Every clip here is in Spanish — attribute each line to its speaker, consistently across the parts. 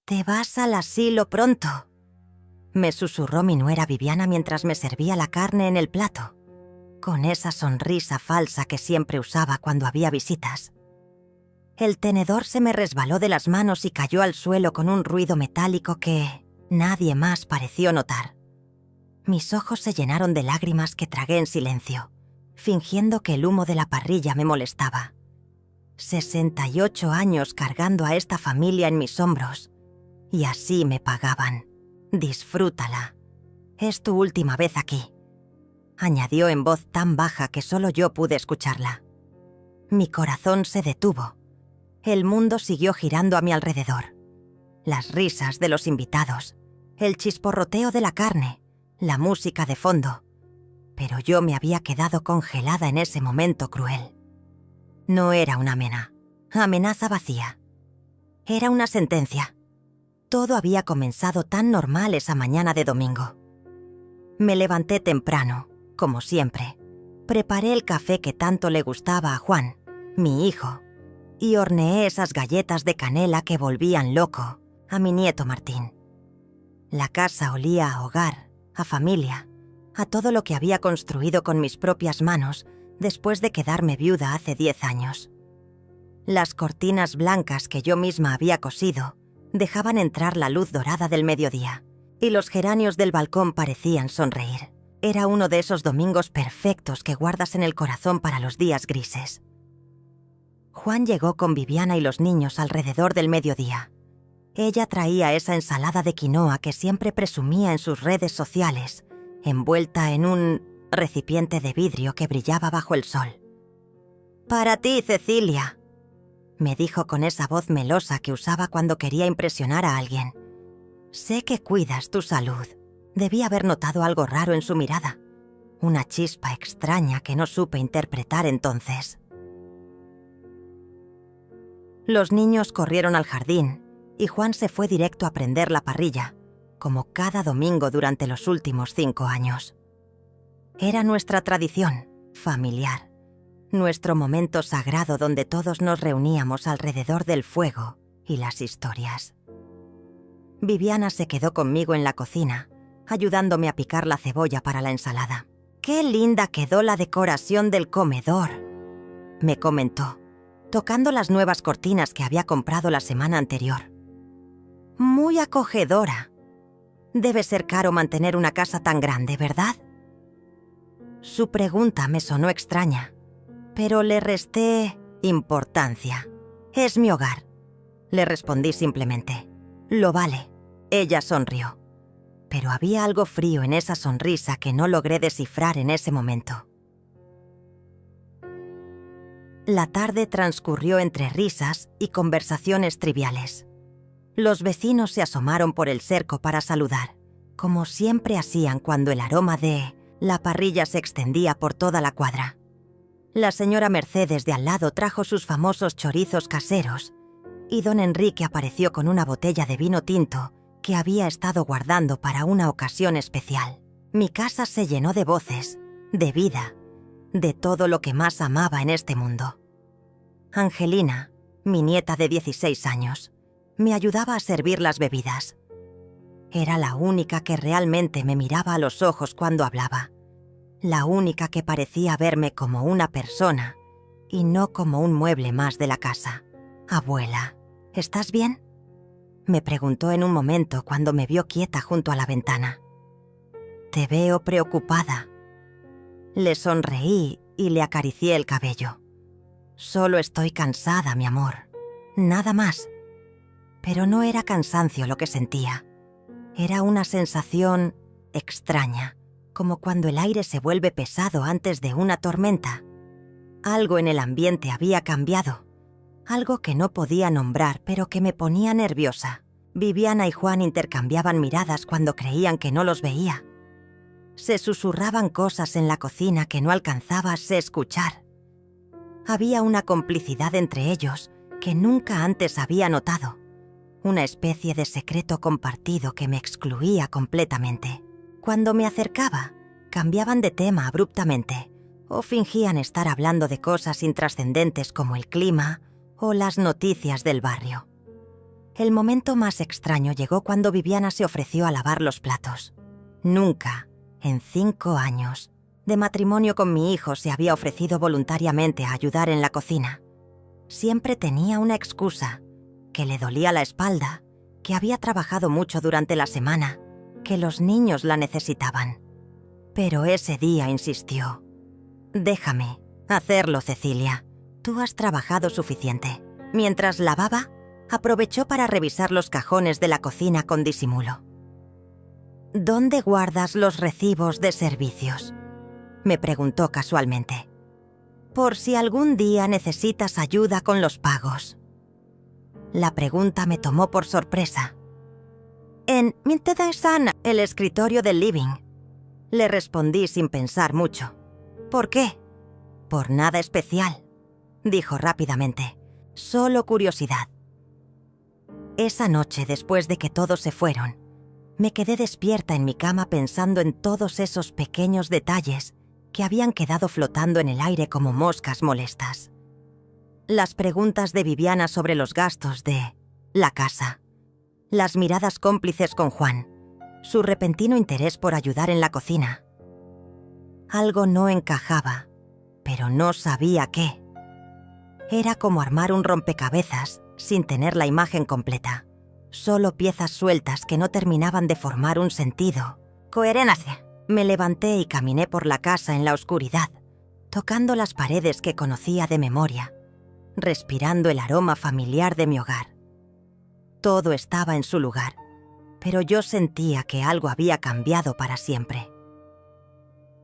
Speaker 1: «Te vas al asilo pronto», me susurró mi nuera Viviana mientras me servía la carne en el plato, con esa sonrisa falsa que siempre usaba cuando había visitas. El tenedor se me resbaló de las manos y cayó al suelo con un ruido metálico que nadie más pareció notar. Mis ojos se llenaron de lágrimas que tragué en silencio, fingiendo que el humo de la parrilla me molestaba. 68 años cargando a esta familia en mis hombros, y así me pagaban. «Disfrútala. Es tu última vez aquí», añadió en voz tan baja que solo yo pude escucharla. Mi corazón se detuvo. El mundo siguió girando a mi alrededor. Las risas de los invitados, el chisporroteo de la carne, la música de fondo. Pero yo me había quedado congelada en ese momento cruel. No era una amenaza vacía. Era una sentencia. Todo había comenzado tan normal esa mañana de domingo. Me levanté temprano, como siempre. Preparé el café que tanto le gustaba a Juan, mi hijo, y horneé esas galletas de canela que volvían loco a mi nieto Martín. La casa olía a hogar, a familia, a todo lo que había construido con mis propias manos después de quedarme viuda hace 10 años. Las cortinas blancas que yo misma había cosido dejaban entrar la luz dorada del mediodía, y los geranios del balcón parecían sonreír. Era uno de esos domingos perfectos que guardas en el corazón para los días grises. Juan llegó con Viviana y los niños alrededor del mediodía. Ella traía esa ensalada de quinoa que siempre presumía en sus redes sociales, envuelta en un recipiente de vidrio que brillaba bajo el sol. «Para ti, Cecilia», me dijo con esa voz melosa que usaba cuando quería impresionar a alguien. «Sé que cuidas tu salud». Debí haber notado algo raro en su mirada, una chispa extraña que no supe interpretar entonces. Los niños corrieron al jardín y Juan se fue directo a prender la parrilla, como cada domingo durante los últimos 5 años. Era nuestra tradición, familiar, nuestro momento sagrado donde todos nos reuníamos alrededor del fuego y las historias. Viviana se quedó conmigo en la cocina, ayudándome a picar la cebolla para la ensalada. «Qué linda quedó la decoración del comedor», me comentó, tocando las nuevas cortinas que había comprado la semana anterior. «Muy acogedora. Debe ser caro mantener una casa tan grande, ¿verdad?». Su pregunta me sonó extraña, pero le resté importancia. «Es mi hogar», le respondí simplemente. «Lo vale». Ella sonrió. Pero había algo frío en esa sonrisa que no logré descifrar en ese momento. La tarde transcurrió entre risas y conversaciones triviales. Los vecinos se asomaron por el cerco para saludar, como siempre hacían cuando el aroma de la parrilla se extendía por toda la cuadra. La señora Mercedes de al lado trajo sus famosos chorizos caseros y don Enrique apareció con una botella de vino tinto que había estado guardando para una ocasión especial. Mi casa se llenó de voces, de vida, de todo lo que más amaba en este mundo. Angelina, mi nieta de 16 años, me ayudaba a servir las bebidas. Era la única que realmente me miraba a los ojos cuando hablaba, la única que parecía verme como una persona y no como un mueble más de la casa. «Abuela, ¿estás bien?», me preguntó en un momento cuando me vio quieta junto a la ventana. «Te veo preocupada». Le sonreí y le acaricié el cabello. «Solo estoy cansada, mi amor. Nada más». Pero no era cansancio lo que sentía. Era una sensación extraña, como cuando el aire se vuelve pesado antes de una tormenta. Algo en el ambiente había cambiado. Algo que no podía nombrar, pero que me ponía nerviosa. Viviana y Juan intercambiaban miradas cuando creían que no los veía. Se susurraban cosas en la cocina que no alcanzaba a escuchar. Había una complicidad entre ellos que nunca antes había notado. Una especie de secreto compartido que me excluía completamente. Cuando me acercaba, cambiaban de tema abruptamente o fingían estar hablando de cosas intrascendentes como el clima o las noticias del barrio. El momento más extraño llegó cuando Viviana se ofreció a lavar los platos. Nunca, en 5 años, de matrimonio con mi hijo, se había ofrecido voluntariamente a ayudar en la cocina. Siempre tenía una excusa, que le dolía la espalda, que había trabajado mucho durante la semana, que los niños la necesitaban. Pero ese día insistió. «Déjame hacerlo, Cecilia. Tú has trabajado suficiente». Mientras lavaba, aprovechó para revisar los cajones de la cocina con disimulo. «¿Dónde guardas los recibos de servicios?», me preguntó casualmente. «Por si algún día necesitas ayuda con los pagos». La pregunta me tomó por sorpresa. «En Mintedaisana, el escritorio del living», le respondí sin pensar mucho. «¿Por qué?». «Por nada especial», dijo rápidamente. «Solo curiosidad». Esa noche, después de que todos se fueron, me quedé despierta en mi cama pensando en todos esos pequeños detalles que habían quedado flotando en el aire como moscas molestas. Las preguntas de Viviana sobre los gastos de la casa, las miradas cómplices con Juan, su repentino interés por ayudar en la cocina. Algo no encajaba, pero no sabía qué. Era como armar un rompecabezas sin tener la imagen completa, solo piezas sueltas que no terminaban de formar un sentido. «Coherencia». Me levanté y caminé por la casa en la oscuridad, tocando las paredes que conocía de memoria, respirando el aroma familiar de mi hogar. Todo estaba en su lugar, pero yo sentía que algo había cambiado para siempre.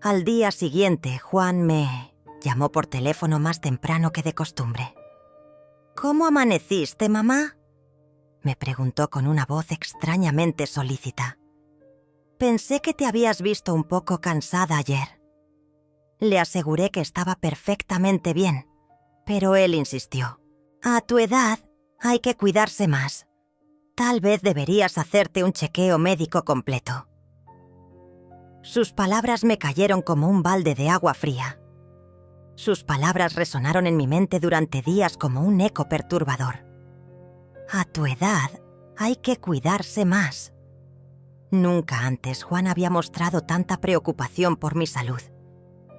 Speaker 1: Al día siguiente, Juan me llamó por teléfono más temprano que de costumbre. «¿Cómo amaneciste, mamá?», me preguntó con una voz extrañamente solícita. «Pensé que te habías visto un poco cansada ayer». Le aseguré que estaba perfectamente bien, pero él insistió. «A tu edad hay que cuidarse más. Tal vez deberías hacerte un chequeo médico completo». Sus palabras me cayeron como un balde de agua fría. Sus palabras resonaron en mi mente durante días como un eco perturbador. «A tu edad hay que cuidarse más». Nunca antes Juan había mostrado tanta preocupación por mi salud,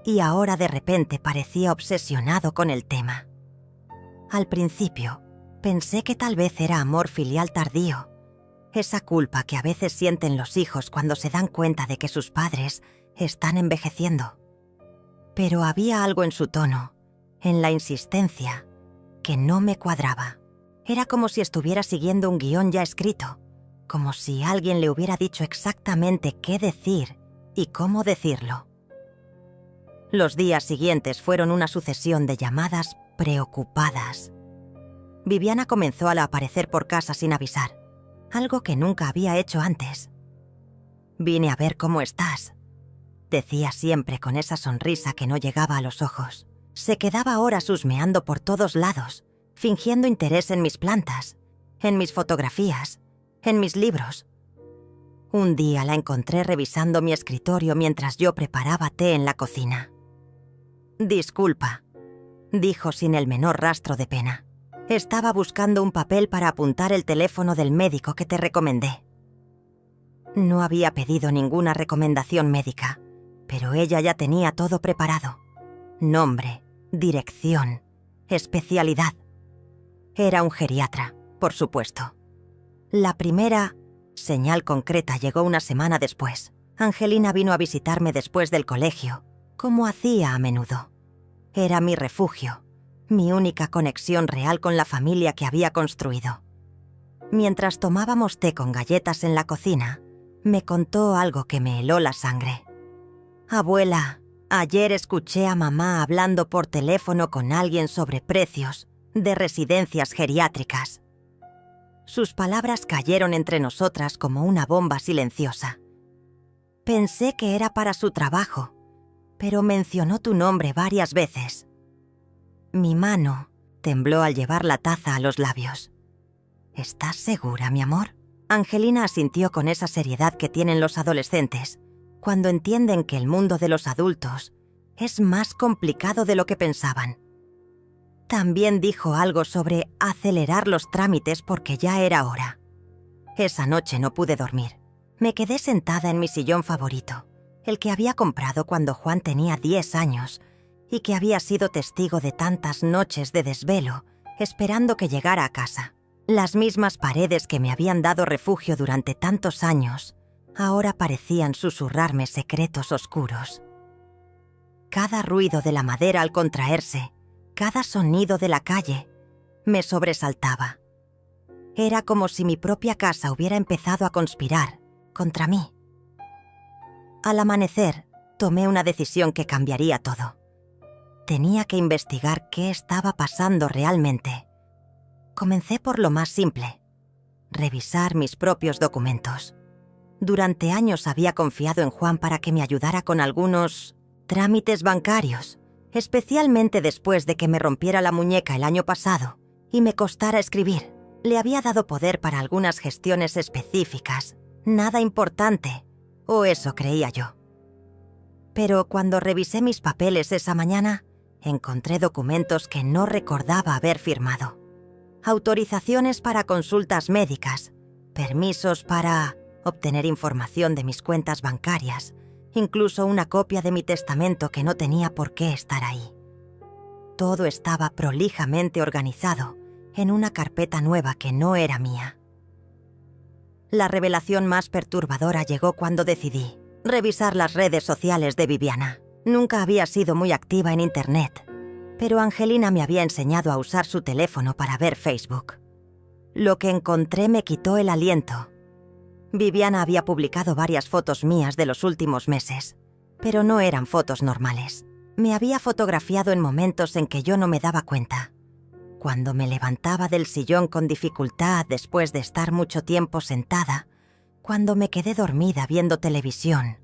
Speaker 1: y ahora de repente parecía obsesionado con el tema. Al principio, pensé que tal vez era amor filial tardío, esa culpa que a veces sienten los hijos cuando se dan cuenta de que sus padres están envejeciendo. Pero había algo en su tono, en la insistencia, que no me cuadraba. Era como si estuviera siguiendo un guión ya escrito, como si alguien le hubiera dicho exactamente qué decir y cómo decirlo. Los días siguientes fueron una sucesión de llamadas preocupadas. Viviana comenzó a aparecer por casa sin avisar, algo que nunca había hecho antes. «Vine a ver cómo estás», decía siempre con esa sonrisa que no llegaba a los ojos. Se quedaba horas husmeando por todos lados, fingiendo interés en mis plantas, en mis fotografías, en mis libros. Un día la encontré revisando mi escritorio mientras yo preparaba té en la cocina. «Disculpa», dijo sin el menor rastro de pena. «Estaba buscando un papel para apuntar el teléfono del médico que te recomendé». No había pedido ninguna recomendación médica, pero ella ya tenía todo preparado. Nombre, dirección, especialidad. Era un geriatra, por supuesto. La primera señal concreta llegó una semana después. Angelina vino a visitarme después del colegio, como hacía a menudo. Era mi refugio, mi única conexión real con la familia que había construido. Mientras tomábamos té con galletas en la cocina, me contó algo que me heló la sangre. «Abuela, ayer escuché a mamá hablando por teléfono con alguien sobre precios de residencias geriátricas». Sus palabras cayeron entre nosotras como una bomba silenciosa. «Pensé que era para su trabajo, pero mencionó tu nombre varias veces». Mi mano tembló al llevar la taza a los labios. «¿Estás segura, mi amor?». Angelina asintió con esa seriedad que tienen los adolescentes cuando entienden que el mundo de los adultos es más complicado de lo que pensaban. También dijo algo sobre acelerar los trámites porque ya era hora. Esa noche no pude dormir. Me quedé sentada en mi sillón favorito, el que había comprado cuando Juan tenía 10 años y que había sido testigo de tantas noches de desvelo, esperando que llegara a casa. Las mismas paredes que me habían dado refugio durante tantos años, ahora parecían susurrarme secretos oscuros. Cada ruido de la madera al contraerse, cada sonido de la calle, me sobresaltaba. Era como si mi propia casa hubiera empezado a conspirar contra mí. Al amanecer, tomé una decisión que cambiaría todo. Tenía que investigar qué estaba pasando realmente. Comencé por lo más simple: revisar mis propios documentos. Durante años había confiado en Juan para que me ayudara con algunos trámites bancarios, especialmente después de que me rompiera la muñeca el año pasado y me costara escribir. Le había dado poder para algunas gestiones específicas, nada importante, o eso creía yo. Pero cuando revisé mis papeles esa mañana, encontré documentos que no recordaba haber firmado. Autorizaciones para consultas médicas, permisos para obtener información de mis cuentas bancarias, incluso una copia de mi testamento que no tenía por qué estar ahí. Todo estaba prolijamente organizado en una carpeta nueva que no era mía. La revelación más perturbadora llegó cuando decidí revisar las redes sociales de Viviana. Nunca había sido muy activa en Internet, pero Angelina me había enseñado a usar su teléfono para ver Facebook. Lo que encontré me quitó el aliento. Viviana había publicado varias fotos mías de los últimos meses, pero no eran fotos normales. Me había fotografiado en momentos en que yo no me daba cuenta. Cuando me levantaba del sillón con dificultad después de estar mucho tiempo sentada, cuando me quedé dormida viendo televisión,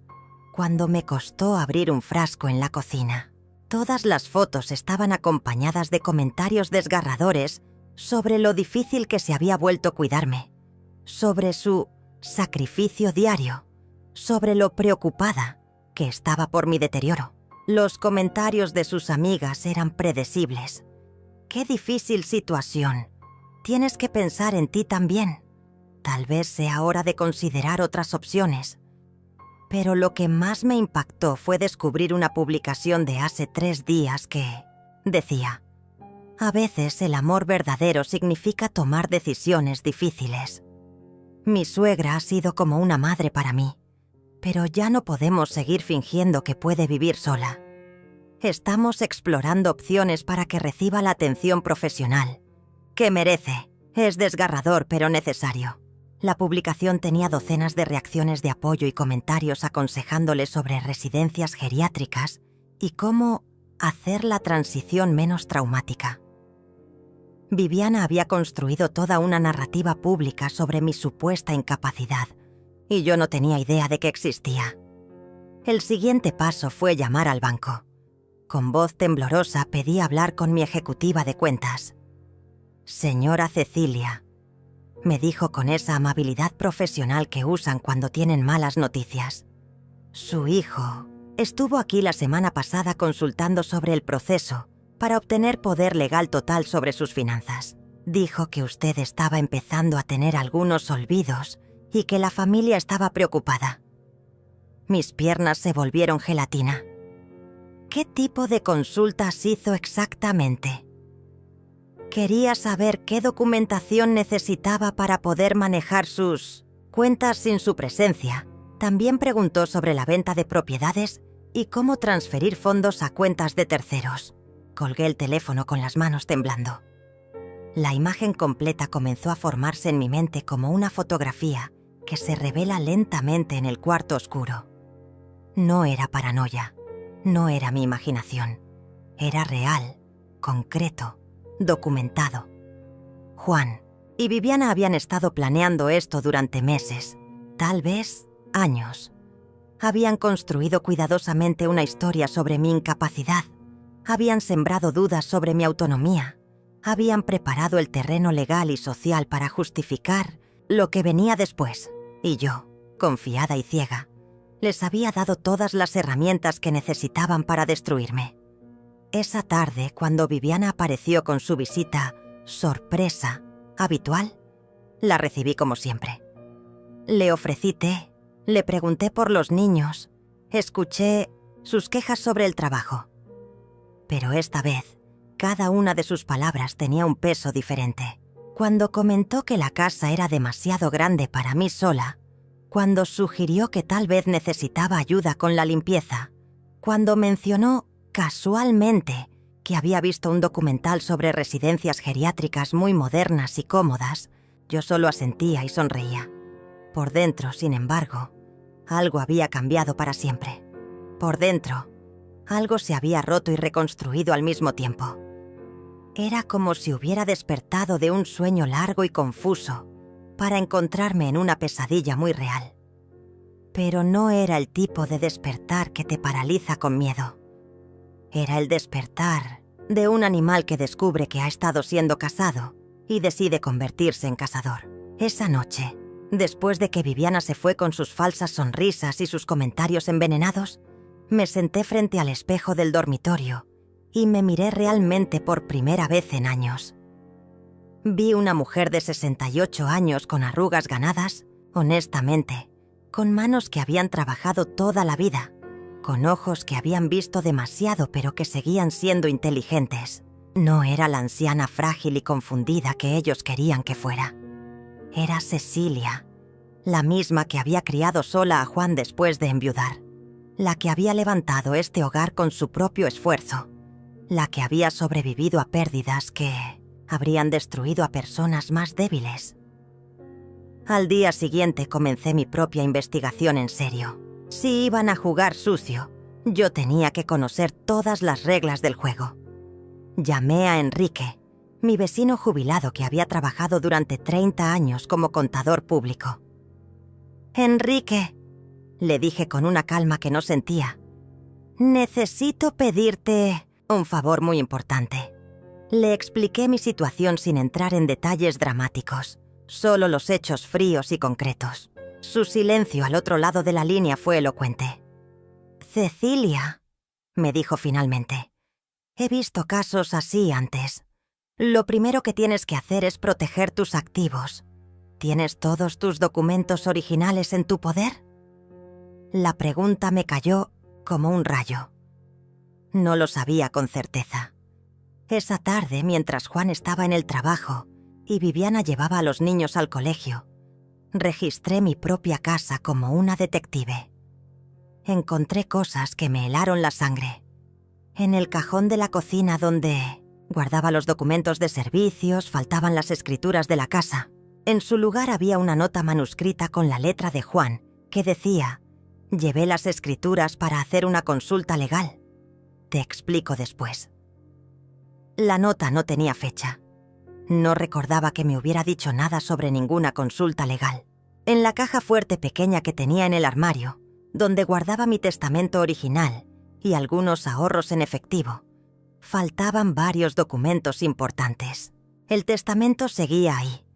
Speaker 1: cuando me costó abrir un frasco en la cocina. Todas las fotos estaban acompañadas de comentarios desgarradores sobre lo difícil que se había vuelto cuidarme, sobre su sacrificio diario, sobre lo preocupada que estaba por mi deterioro. Los comentarios de sus amigas eran predecibles. ¡Qué difícil situación! Tienes que pensar en ti también. Tal vez sea hora de considerar otras opciones. Pero lo que más me impactó fue descubrir una publicación de hace 3 días que decía: a veces el amor verdadero significa tomar decisiones difíciles. Mi suegra ha sido como una madre para mí, pero ya no podemos seguir fingiendo que puede vivir sola. Estamos explorando opciones para que reciba la atención profesional que merece. Es desgarrador, pero necesario. La publicación tenía docenas de reacciones de apoyo y comentarios aconsejándole sobre residencias geriátricas y cómo hacer la transición menos traumática. Viviana había construido toda una narrativa pública sobre mi supuesta incapacidad, y yo no tenía idea de que existía. El siguiente paso fue llamar al banco. Con voz temblorosa pedí hablar con mi ejecutiva de cuentas. «Señora Cecilia», me dijo con esa amabilidad profesional que usan cuando tienen malas noticias. «Su hijo estuvo aquí la semana pasada consultando sobre el proceso para obtener poder legal total sobre sus finanzas. Dijo que usted estaba empezando a tener algunos olvidos y que la familia estaba preocupada». Mis piernas se volvieron gelatina. ¿Qué tipo de consultas hizo exactamente? Quería saber qué documentación necesitaba para poder manejar sus cuentas sin su presencia. También preguntó sobre la venta de propiedades y cómo transferir fondos a cuentas de terceros. Colgué el teléfono con las manos temblando. La imagen completa comenzó a formarse en mi mente como una fotografía que se revela lentamente en el cuarto oscuro. No era paranoia. No era mi imaginación. Era real, concreto, documentado. Juan y Viviana habían estado planeando esto durante meses, tal vez años. Habían construido cuidadosamente una historia sobre mi incapacidad. Habían sembrado dudas sobre mi autonomía. Habían preparado el terreno legal y social para justificar lo que venía después. Y yo, confiada y ciega, les había dado todas las herramientas que necesitaban para destruirme. Esa tarde, cuando Viviana apareció con su visita sorpresa habitual, la recibí como siempre. Le ofrecí té, le pregunté por los niños, escuché sus quejas sobre el trabajo. Pero esta vez, cada una de sus palabras tenía un peso diferente. Cuando comentó que la casa era demasiado grande para mí sola, cuando sugirió que tal vez necesitaba ayuda con la limpieza, cuando mencionó casualmente que había visto un documental sobre residencias geriátricas muy modernas y cómodas, yo solo asentía y sonreía. Por dentro, sin embargo, algo había cambiado para siempre. Por dentro, algo se había roto y reconstruido al mismo tiempo. Era como si hubiera despertado de un sueño largo y confuso para encontrarme en una pesadilla muy real. Pero no era el tipo de despertar que te paraliza con miedo. Era el despertar de un animal que descubre que ha estado siendo cazado y decide convertirse en cazador. Esa noche, después de que Viviana se fue con sus falsas sonrisas y sus comentarios envenenados, me senté frente al espejo del dormitorio y me miré realmente por primera vez en años. Vi una mujer de 68 años con arrugas ganadas, honestamente, con manos que habían trabajado toda la vida, con ojos que habían visto demasiado pero que seguían siendo inteligentes. No era la anciana frágil y confundida que ellos querían que fuera. Era Cecilia, la misma que había criado sola a Juan después de enviudar, la que había levantado este hogar con su propio esfuerzo, la que había sobrevivido a pérdidas que habrían destruido a personas más débiles. Al día siguiente comencé mi propia investigación en serio. Si iban a jugar sucio, yo tenía que conocer todas las reglas del juego. Llamé a Enrique, mi vecino jubilado que había trabajado durante 30 años como contador público. «Enrique», le dije con una calma que no sentía, «necesito pedirte un favor muy importante». Le expliqué mi situación sin entrar en detalles dramáticos, solo los hechos fríos y concretos. Su silencio al otro lado de la línea fue elocuente. «Cecilia», me dijo finalmente, «he visto casos así antes. Lo primero que tienes que hacer es proteger tus activos. ¿Tienes todos tus documentos originales en tu poder?». La pregunta me cayó como un rayo. No lo sabía con certeza. Esa tarde, mientras Juan estaba en el trabajo y Viviana llevaba a los niños al colegio, registré mi propia casa como una detective. Encontré cosas que me helaron la sangre. En el cajón de la cocina donde guardaba los documentos de servicios, faltaban las escrituras de la casa. En su lugar había una nota manuscrita con la letra de Juan que decía: «Llevé las escrituras para hacer una consulta legal. Te explico después». La nota no tenía fecha. No recordaba que me hubiera dicho nada sobre ninguna consulta legal. En la caja fuerte pequeña que tenía en el armario, donde guardaba mi testamento original y algunos ahorros en efectivo, faltaban varios documentos importantes. El testamento seguía ahí,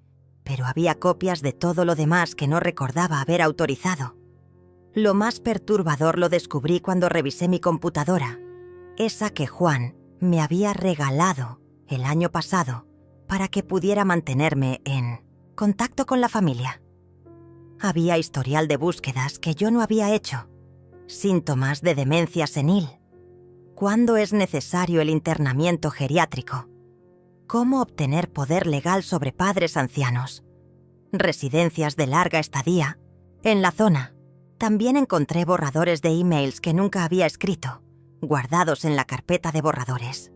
Speaker 1: pero había copias de todo lo demás que no recordaba haber autorizado. Lo más perturbador lo descubrí cuando revisé mi computadora, esa que Juan me había regalado el año pasado para que pudiera mantenerme en contacto con la familia. Había historial de búsquedas que yo no había hecho, síntomas de demencia senil, cuándo es necesario el internamiento geriátrico, cómo obtener poder legal sobre padres ancianos, residencias de larga estadía. En la zona también encontré borradores de emails que nunca había escrito, guardados en la carpeta de borradores.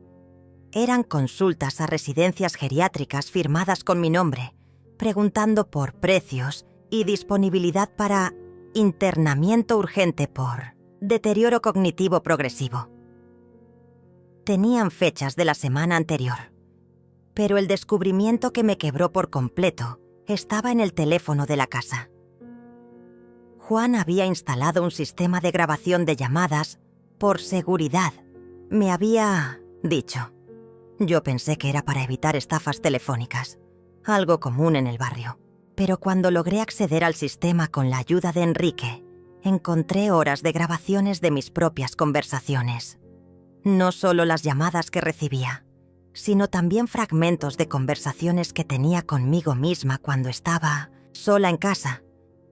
Speaker 1: Eran consultas a residencias geriátricas firmadas con mi nombre, preguntando por precios y disponibilidad para internamiento urgente por deterioro cognitivo progresivo. Tenían fechas de la semana anterior, pero el descubrimiento que me quebró por completo estaba en el teléfono de la casa. Juan había instalado un sistema de grabación de llamadas por seguridad, me había dicho. Yo pensé que era para evitar estafas telefónicas, algo común en el barrio. Pero cuando logré acceder al sistema con la ayuda de Enrique, encontré horas de grabaciones de mis propias conversaciones. No solo las llamadas que recibía, sino también fragmentos de conversaciones que tenía conmigo misma cuando estaba sola en casa,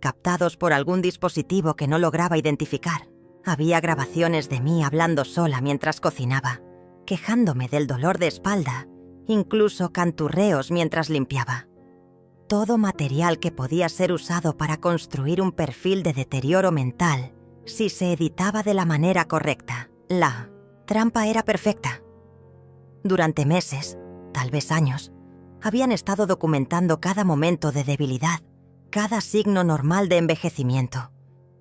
Speaker 1: captados por algún dispositivo que no lograba identificar. Había grabaciones de mí hablando sola mientras cocinaba, quejándome del dolor de espalda, incluso canturreos mientras limpiaba. Todo material que podía ser usado para construir un perfil de deterioro mental si se editaba de la manera correcta. La trampa era perfecta. Durante meses, tal vez años, habían estado documentando cada momento de debilidad, cada signo normal de envejecimiento,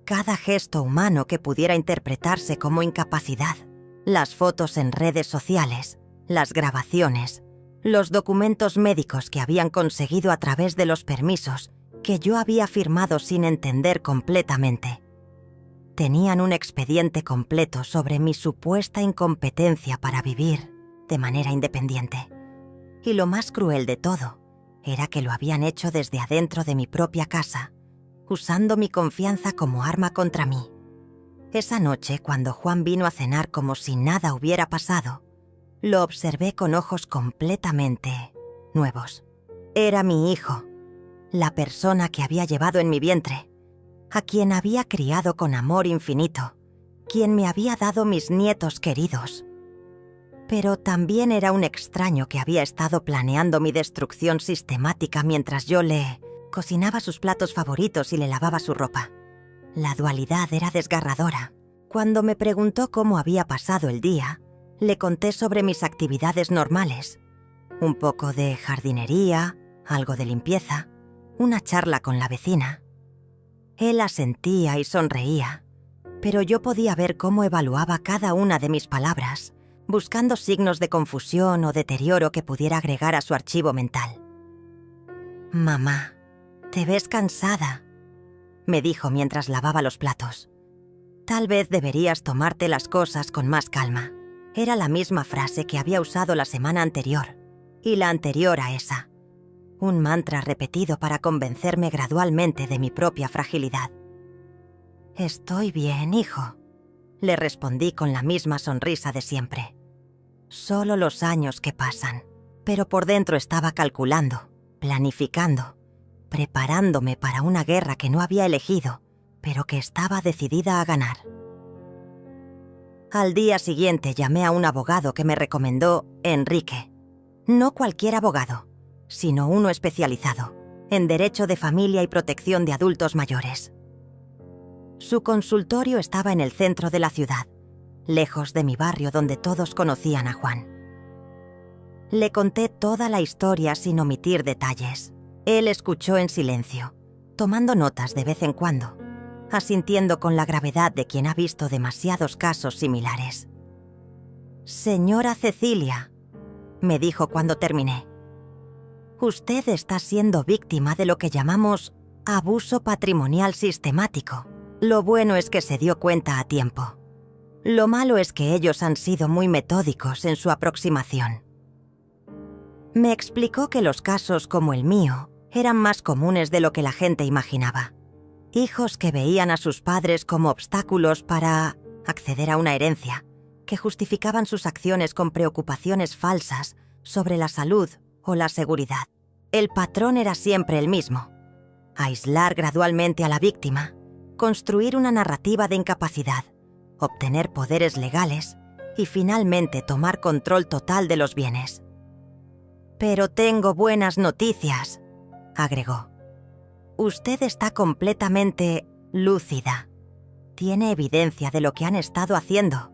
Speaker 1: cada gesto humano que pudiera interpretarse como incapacidad. Las fotos en redes sociales, las grabaciones, los documentos médicos que habían conseguido a través de los permisos que yo había firmado sin entender completamente. Tenían un expediente completo sobre mi supuesta incompetencia para vivir de manera independiente. Y lo más cruel de todo era que lo habían hecho desde adentro de mi propia casa, usando mi confianza como arma contra mí. Esa noche, cuando Juan vino a cenar como si nada hubiera pasado, lo observé con ojos completamente nuevos. Era mi hijo, la persona que había llevado en mi vientre, a quien había criado con amor infinito, quien me había dado mis nietos queridos. Pero también era un extraño que había estado planeando mi destrucción sistemática mientras yo le cocinaba sus platos favoritos y le lavaba su ropa. La dualidad era desgarradora. Cuando me preguntó cómo había pasado el día, le conté sobre mis actividades normales. Un poco de jardinería, algo de limpieza, una charla con la vecina. Él asentía y sonreía, pero yo podía ver cómo evaluaba cada una de mis palabras, buscando signos de confusión o deterioro que pudiera agregar a su archivo mental. «Mamá, te ves cansada», me dijo mientras lavaba los platos. «Tal vez deberías tomarte las cosas con más calma». Era la misma frase que había usado la semana anterior, y la anterior a esa. Un mantra repetido para convencerme gradualmente de mi propia fragilidad. «Estoy bien, hijo», le respondí con la misma sonrisa de siempre. Solo los años que pasan, pero por dentro estaba calculando, planificando, preparándome para una guerra que no había elegido, pero que estaba decidida a ganar. Al día siguiente llamé a un abogado que me recomendó Enrique. No cualquier abogado, sino uno especializado en derecho de familia y protección de adultos mayores. Su consultorio estaba en el centro de la ciudad, lejos de mi barrio donde todos conocían a Juan. Le conté toda la historia sin omitir detalles. Él escuchó en silencio, tomando notas de vez en cuando, asintiendo con la gravedad de quien ha visto demasiados casos similares. «Señora Cecilia», me dijo cuando terminé, «usted está siendo víctima de lo que llamamos abuso patrimonial sistemático. Lo bueno es que se dio cuenta a tiempo. Lo malo es que ellos han sido muy metódicos en su aproximación». Me explicó que los casos como el mío eran más comunes de lo que la gente imaginaba. Hijos que veían a sus padres como obstáculos para acceder a una herencia, que justificaban sus acciones con preocupaciones falsas sobre la salud o la seguridad. El patrón era siempre el mismo: aislar gradualmente a la víctima, construir una narrativa de incapacidad, obtener poderes legales y finalmente tomar control total de los bienes. «Pero tengo buenas noticias», agregó. «Usted está completamente lúcida. Tiene evidencia de lo que han estado haciendo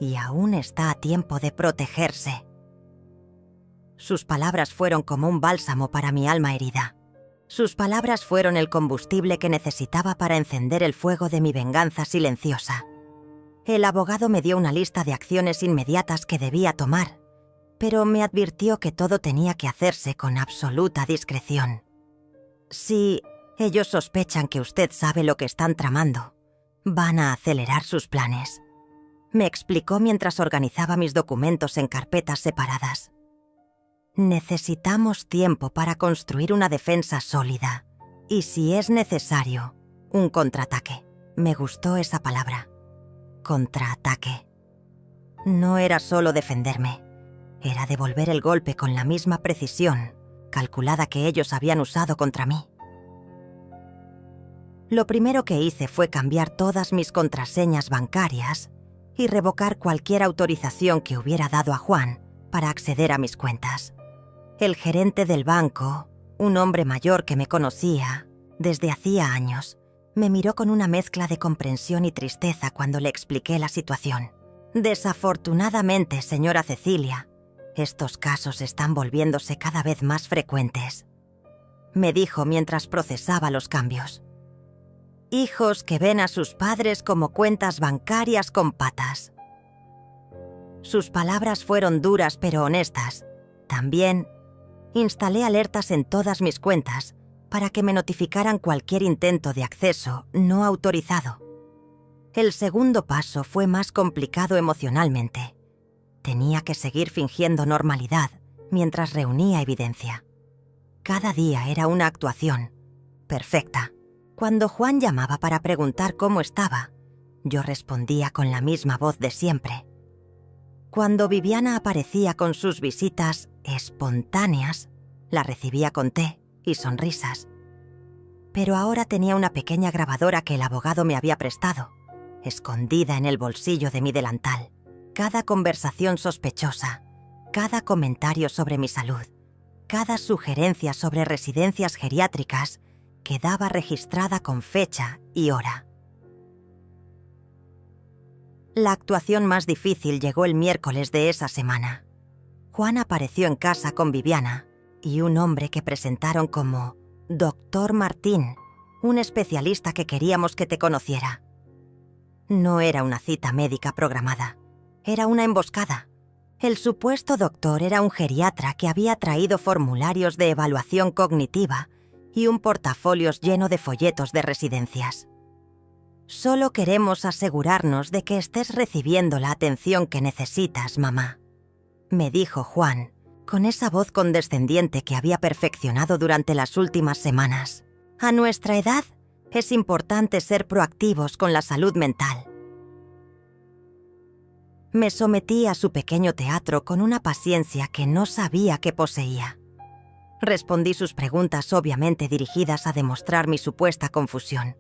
Speaker 1: y aún está a tiempo de protegerse». Sus palabras fueron como un bálsamo para mi alma herida. Sus palabras fueron el combustible que necesitaba para encender el fuego de mi venganza silenciosa. El abogado me dio una lista de acciones inmediatas que debía tomar, pero me advirtió que todo tenía que hacerse con absoluta discreción. «Si ellos sospechan que usted sabe lo que están tramando, van a acelerar sus planes», me explicó mientras organizaba mis documentos en carpetas separadas. «Necesitamos tiempo para construir una defensa sólida y, si es necesario, un contraataque». Me gustó esa palabra. Contraataque. No era solo defenderme, era devolver el golpe con la misma precisión calculada que ellos habían usado contra mí. Lo primero que hice fue cambiar todas mis contraseñas bancarias y revocar cualquier autorización que hubiera dado a Juan para acceder a mis cuentas. El gerente del banco, un hombre mayor que me conocía desde hacía años, me miró con una mezcla de comprensión y tristeza cuando le expliqué la situación. Desafortunadamente, señora Cecilia, estos casos están volviéndose cada vez más frecuentes, me dijo mientras procesaba los cambios. Hijos que ven a sus padres como cuentas bancarias con patas. Sus palabras fueron duras pero honestas. También instalé alertas en todas mis cuentas para que me notificaran cualquier intento de acceso no autorizado. El segundo paso fue más complicado emocionalmente. Tenía que seguir fingiendo normalidad mientras reunía evidencia. Cada día era una actuación perfecta. Cuando Juan llamaba para preguntar cómo estaba, yo respondía con la misma voz de siempre. Cuando Viviana aparecía con sus visitas espontáneas, la recibía con té y sonrisas. Pero ahora tenía una pequeña grabadora que el abogado me había prestado, escondida en el bolsillo de mi delantal. Cada conversación sospechosa, cada comentario sobre mi salud, cada sugerencia sobre residencias geriátricas quedaba registrada con fecha y hora. La actuación más difícil llegó el miércoles de esa semana. Juan apareció en casa con Viviana y un hombre que presentaron como Dr. Martín, un especialista que queríamos que te conociera. No era una cita médica programada, era una emboscada. El supuesto doctor era un geriatra que había traído formularios de evaluación cognitiva y un portafolios lleno de folletos de residencias. Solo queremos asegurarnos de que estés recibiendo la atención que necesitas, mamá, me dijo Juan, con esa voz condescendiente que había perfeccionado durante las últimas semanas. A nuestra edad, es importante ser proactivos con la salud mental. Me sometí a su pequeño teatro con una paciencia que no sabía que poseía. Respondí sus preguntas obviamente dirigidas a demostrar mi supuesta confusión.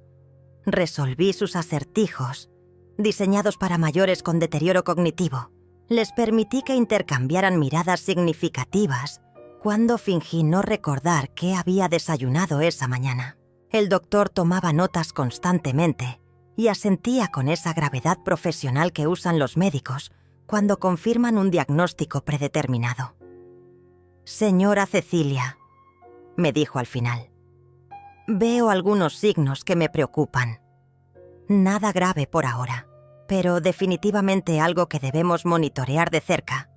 Speaker 1: Resolví sus acertijos, diseñados para mayores con deterioro cognitivo. Les permití que intercambiaran miradas significativas cuando fingí no recordar qué había desayunado esa mañana. El doctor tomaba notas constantemente y asentía con esa gravedad profesional que usan los médicos cuando confirman un diagnóstico predeterminado. Señora Cecilia, me dijo al final, veo algunos signos que me preocupan. Nada grave por ahora, pero definitivamente algo que debemos monitorear de cerca.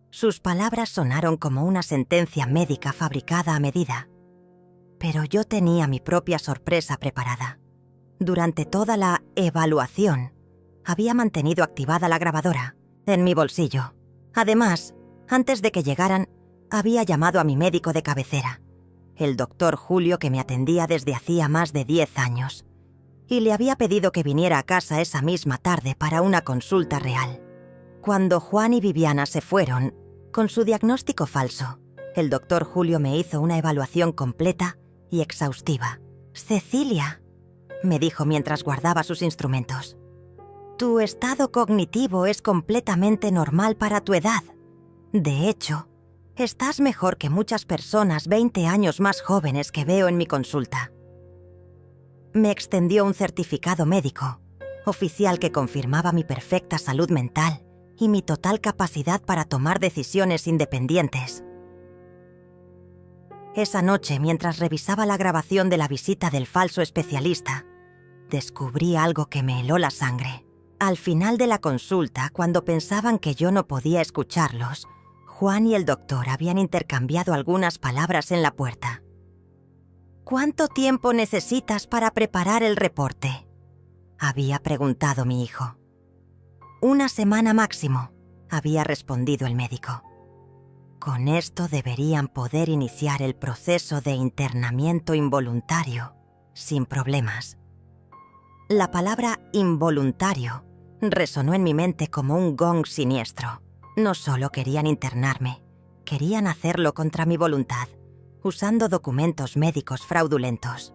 Speaker 1: Sus palabras sonaron como una sentencia médica fabricada a medida, pero yo tenía mi propia sorpresa preparada. Durante toda la evaluación, había mantenido activada la grabadora en mi bolsillo. Además, antes de que llegaran, había llamado a mi médico de cabecera, el doctor Julio, que me atendía desde hacía más de 10 años, y le había pedido que viniera a casa esa misma tarde para una consulta real. Cuando Juan y Viviana se fueron, con su diagnóstico falso, el doctor Julio me hizo una evaluación completa y exhaustiva. Cecilia, me dijo mientras guardaba sus instrumentos, tu estado cognitivo es completamente normal para tu edad. De hecho, estás mejor que muchas personas 20 años más jóvenes que veo en mi consulta. Me extendió un certificado médico, oficial, que confirmaba mi perfecta salud mental y mi total capacidad para tomar decisiones independientes. Esa noche, mientras revisaba la grabación de la visita del falso especialista, descubrí algo que me heló la sangre. Al final de la consulta, cuando pensaban que yo no podía escucharlos, Juan y el doctor habían intercambiado algunas palabras en la puerta. ¿Cuánto tiempo necesitas para preparar el reporte?, había preguntado mi hijo. 1 semana máximo, había respondido el médico. Con esto deberían poder iniciar el proceso de internamiento involuntario sin problemas. La palabra involuntario Resonó en mi mente como un gong siniestro. No solo querían internarme, querían hacerlo contra mi voluntad, usando documentos médicos fraudulentos.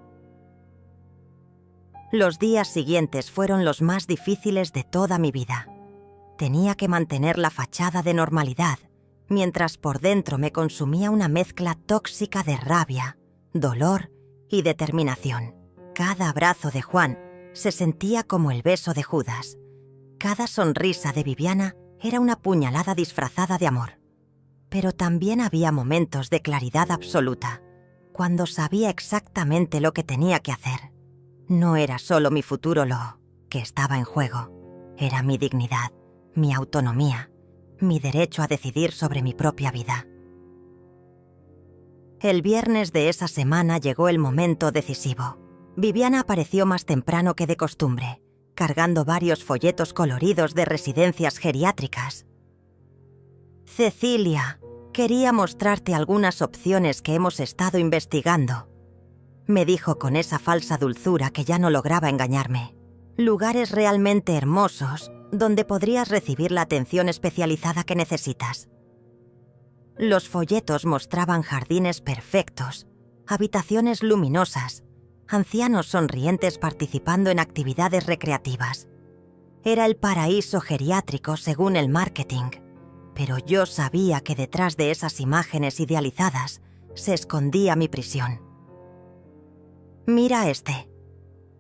Speaker 1: Los días siguientes fueron los más difíciles de toda mi vida. Tenía que mantener la fachada de normalidad, mientras por dentro me consumía una mezcla tóxica de rabia, dolor y determinación. Cada abrazo de Juan se sentía como el beso de Judas. Cada sonrisa de Viviana era una puñalada disfrazada de amor. Pero también había momentos de claridad absoluta, cuando sabía exactamente lo que tenía que hacer. No era solo mi futuro lo que estaba en juego, era mi dignidad, mi autonomía, mi derecho a decidir sobre mi propia vida. El viernes de esa semana llegó el momento decisivo. Viviana apareció más temprano que de costumbre, cargando varios folletos coloridos de residencias geriátricas. «Cecilia, quería mostrarte algunas opciones que hemos estado investigando», me dijo con esa falsa dulzura que ya no lograba engañarme. «Lugares realmente hermosos donde podrías recibir la atención especializada que necesitas». Los folletos mostraban jardines perfectos, habitaciones luminosas, ancianos sonrientes participando en actividades recreativas. Era el paraíso geriátrico según el marketing, pero yo sabía que detrás de esas imágenes idealizadas se escondía mi prisión. «Mira este»,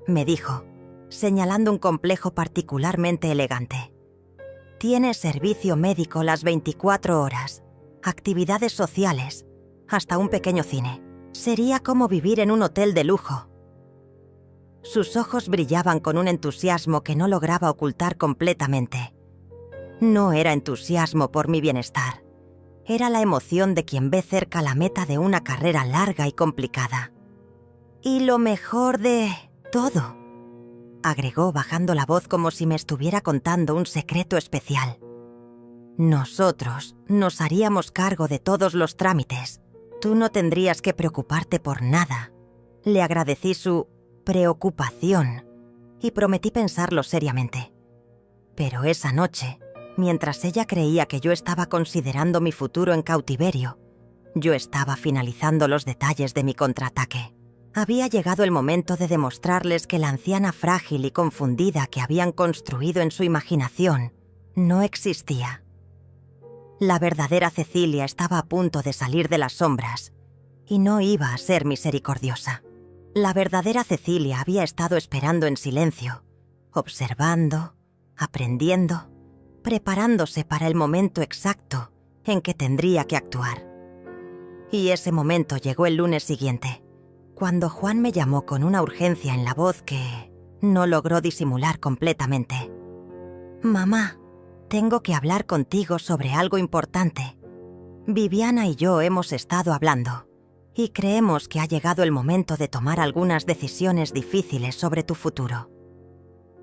Speaker 1: me dijo, señalando un complejo particularmente elegante. «Tiene servicio médico las 24 horas, actividades sociales, hasta un pequeño cine. Sería como vivir en un hotel de lujo». Sus ojos brillaban con un entusiasmo que no lograba ocultar completamente. No era entusiasmo por mi bienestar. Era la emoción de quien ve cerca la meta de una carrera larga y complicada. «Y lo mejor de todo», agregó bajando la voz como si me estuviera contando un secreto especial. «Nosotros nos haríamos cargo de todos los trámites. Tú no tendrías que preocuparte por nada». Le agradecí su preocupación y prometí pensarlo seriamente. Pero esa noche, mientras ella creía que yo estaba considerando mi futuro en cautiverio, yo estaba finalizando los detalles de mi contraataque. Había llegado el momento de demostrarles que la anciana frágil y confundida que habían construido en su imaginación no existía. La verdadera Cecilia estaba a punto de salir de las sombras y no iba a ser misericordiosa. La verdadera Cecilia había estado esperando en silencio, observando, aprendiendo, preparándose para el momento exacto en que tendría que actuar. Y ese momento llegó el lunes siguiente, cuando Juan me llamó con una urgencia en la voz que no logró disimular completamente. «Mamá, tengo que hablar contigo sobre algo importante. Viviana y yo hemos estado hablando y creemos que ha llegado el momento de tomar algunas decisiones difíciles sobre tu futuro».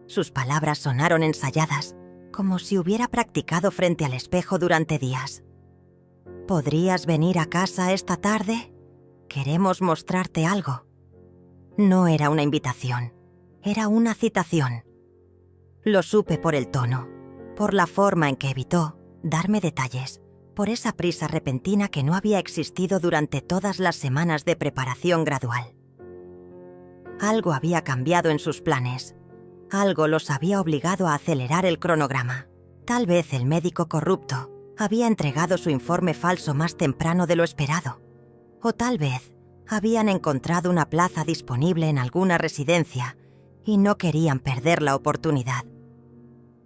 Speaker 1: Sus palabras sonaron ensayadas, como si hubiera practicado frente al espejo durante días. «¿Podrías venir a casa esta tarde? Queremos mostrarte algo». No era una invitación, era una citación. Lo supe por el tono, por la forma en que evitó darme detalles, por esa prisa repentina que no había existido durante todas las semanas de preparación gradual. Algo había cambiado en sus planes. Algo los había obligado a acelerar el cronograma. Tal vez el médico corrupto había entregado su informe falso más temprano de lo esperado. O tal vez habían encontrado una plaza disponible en alguna residencia y no querían perder la oportunidad.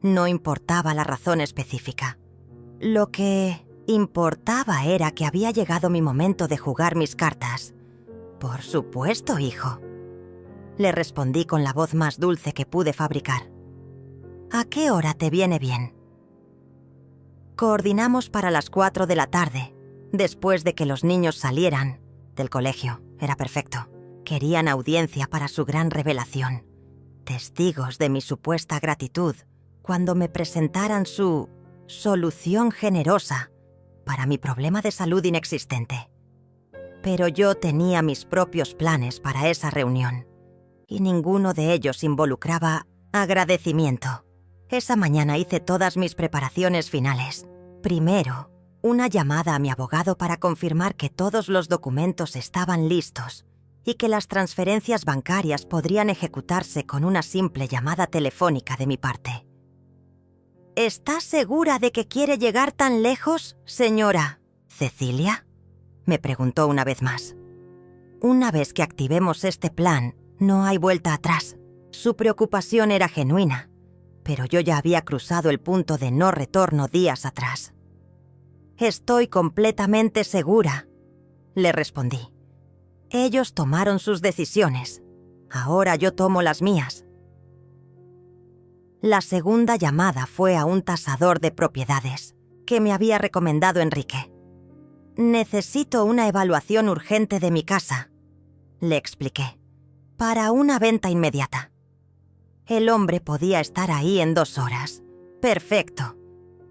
Speaker 1: No importaba la razón específica. Lo que importaba era que había llegado mi momento de jugar mis cartas. «Por supuesto, hijo», le respondí con la voz más dulce que pude fabricar. «¿A qué hora te viene bien?» Coordinamos para las 4 de la tarde, después de que los niños salieran del colegio. Era perfecto. Querían audiencia para su gran revelación. Testigos de mi supuesta gratitud cuando me presentaran su solución generosa para mi problema de salud inexistente. Pero yo tenía mis propios planes para esa reunión, y ninguno de ellos involucraba agradecimiento. Esa mañana hice todas mis preparaciones finales. Primero, una llamada a mi abogado para confirmar que todos los documentos estaban listos y que las transferencias bancarias podrían ejecutarse con una simple llamada telefónica de mi parte. ¿Está segura de que quiere llegar tan lejos, señora Cecilia?, me preguntó una vez más. Una vez que activemos este plan, no hay vuelta atrás. Su preocupación era genuina, pero yo ya había cruzado el punto de no retorno días atrás. Estoy completamente segura, le respondí. Ellos tomaron sus decisiones. Ahora yo tomo las mías. La segunda llamada fue a un tasador de propiedades que me había recomendado Enrique. Necesito una evaluación urgente de mi casa, le expliqué, para una venta inmediata. El hombre podía estar ahí en 2 horas. Perfecto.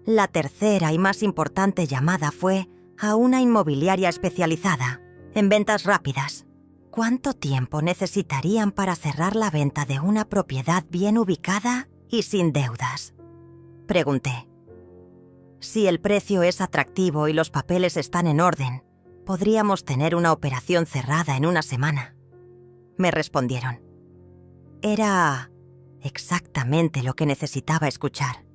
Speaker 1: La tercera y más importante llamada fue a una inmobiliaria especializada en ventas rápidas. ¿Cuánto tiempo necesitarían para cerrar la venta de una propiedad bien ubicada y sin deudas?, pregunté. Si el precio es atractivo y los papeles están en orden, podríamos tener una operación cerrada en 1 semana, me respondieron. Era exactamente lo que necesitaba escuchar.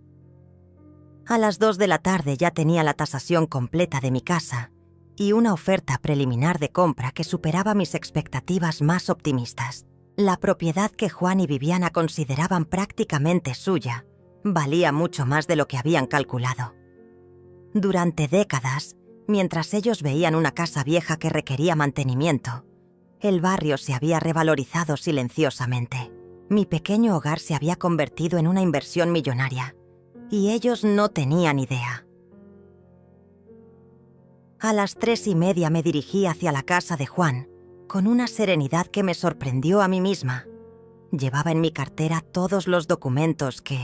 Speaker 1: A las 2 de la tarde ya tenía la tasación completa de mi casa y una oferta preliminar de compra que superaba mis expectativas más optimistas. La propiedad que Juan y Viviana consideraban prácticamente suya valía mucho más de lo que habían calculado. Durante décadas, mientras ellos veían una casa vieja que requería mantenimiento, el barrio se había revalorizado silenciosamente. Mi pequeño hogar se había convertido en una inversión millonaria, y ellos no tenían idea. A las 3:30 me dirigí hacia la casa de Juan, con una serenidad que me sorprendió a mí misma. Llevaba en mi cartera todos los documentos que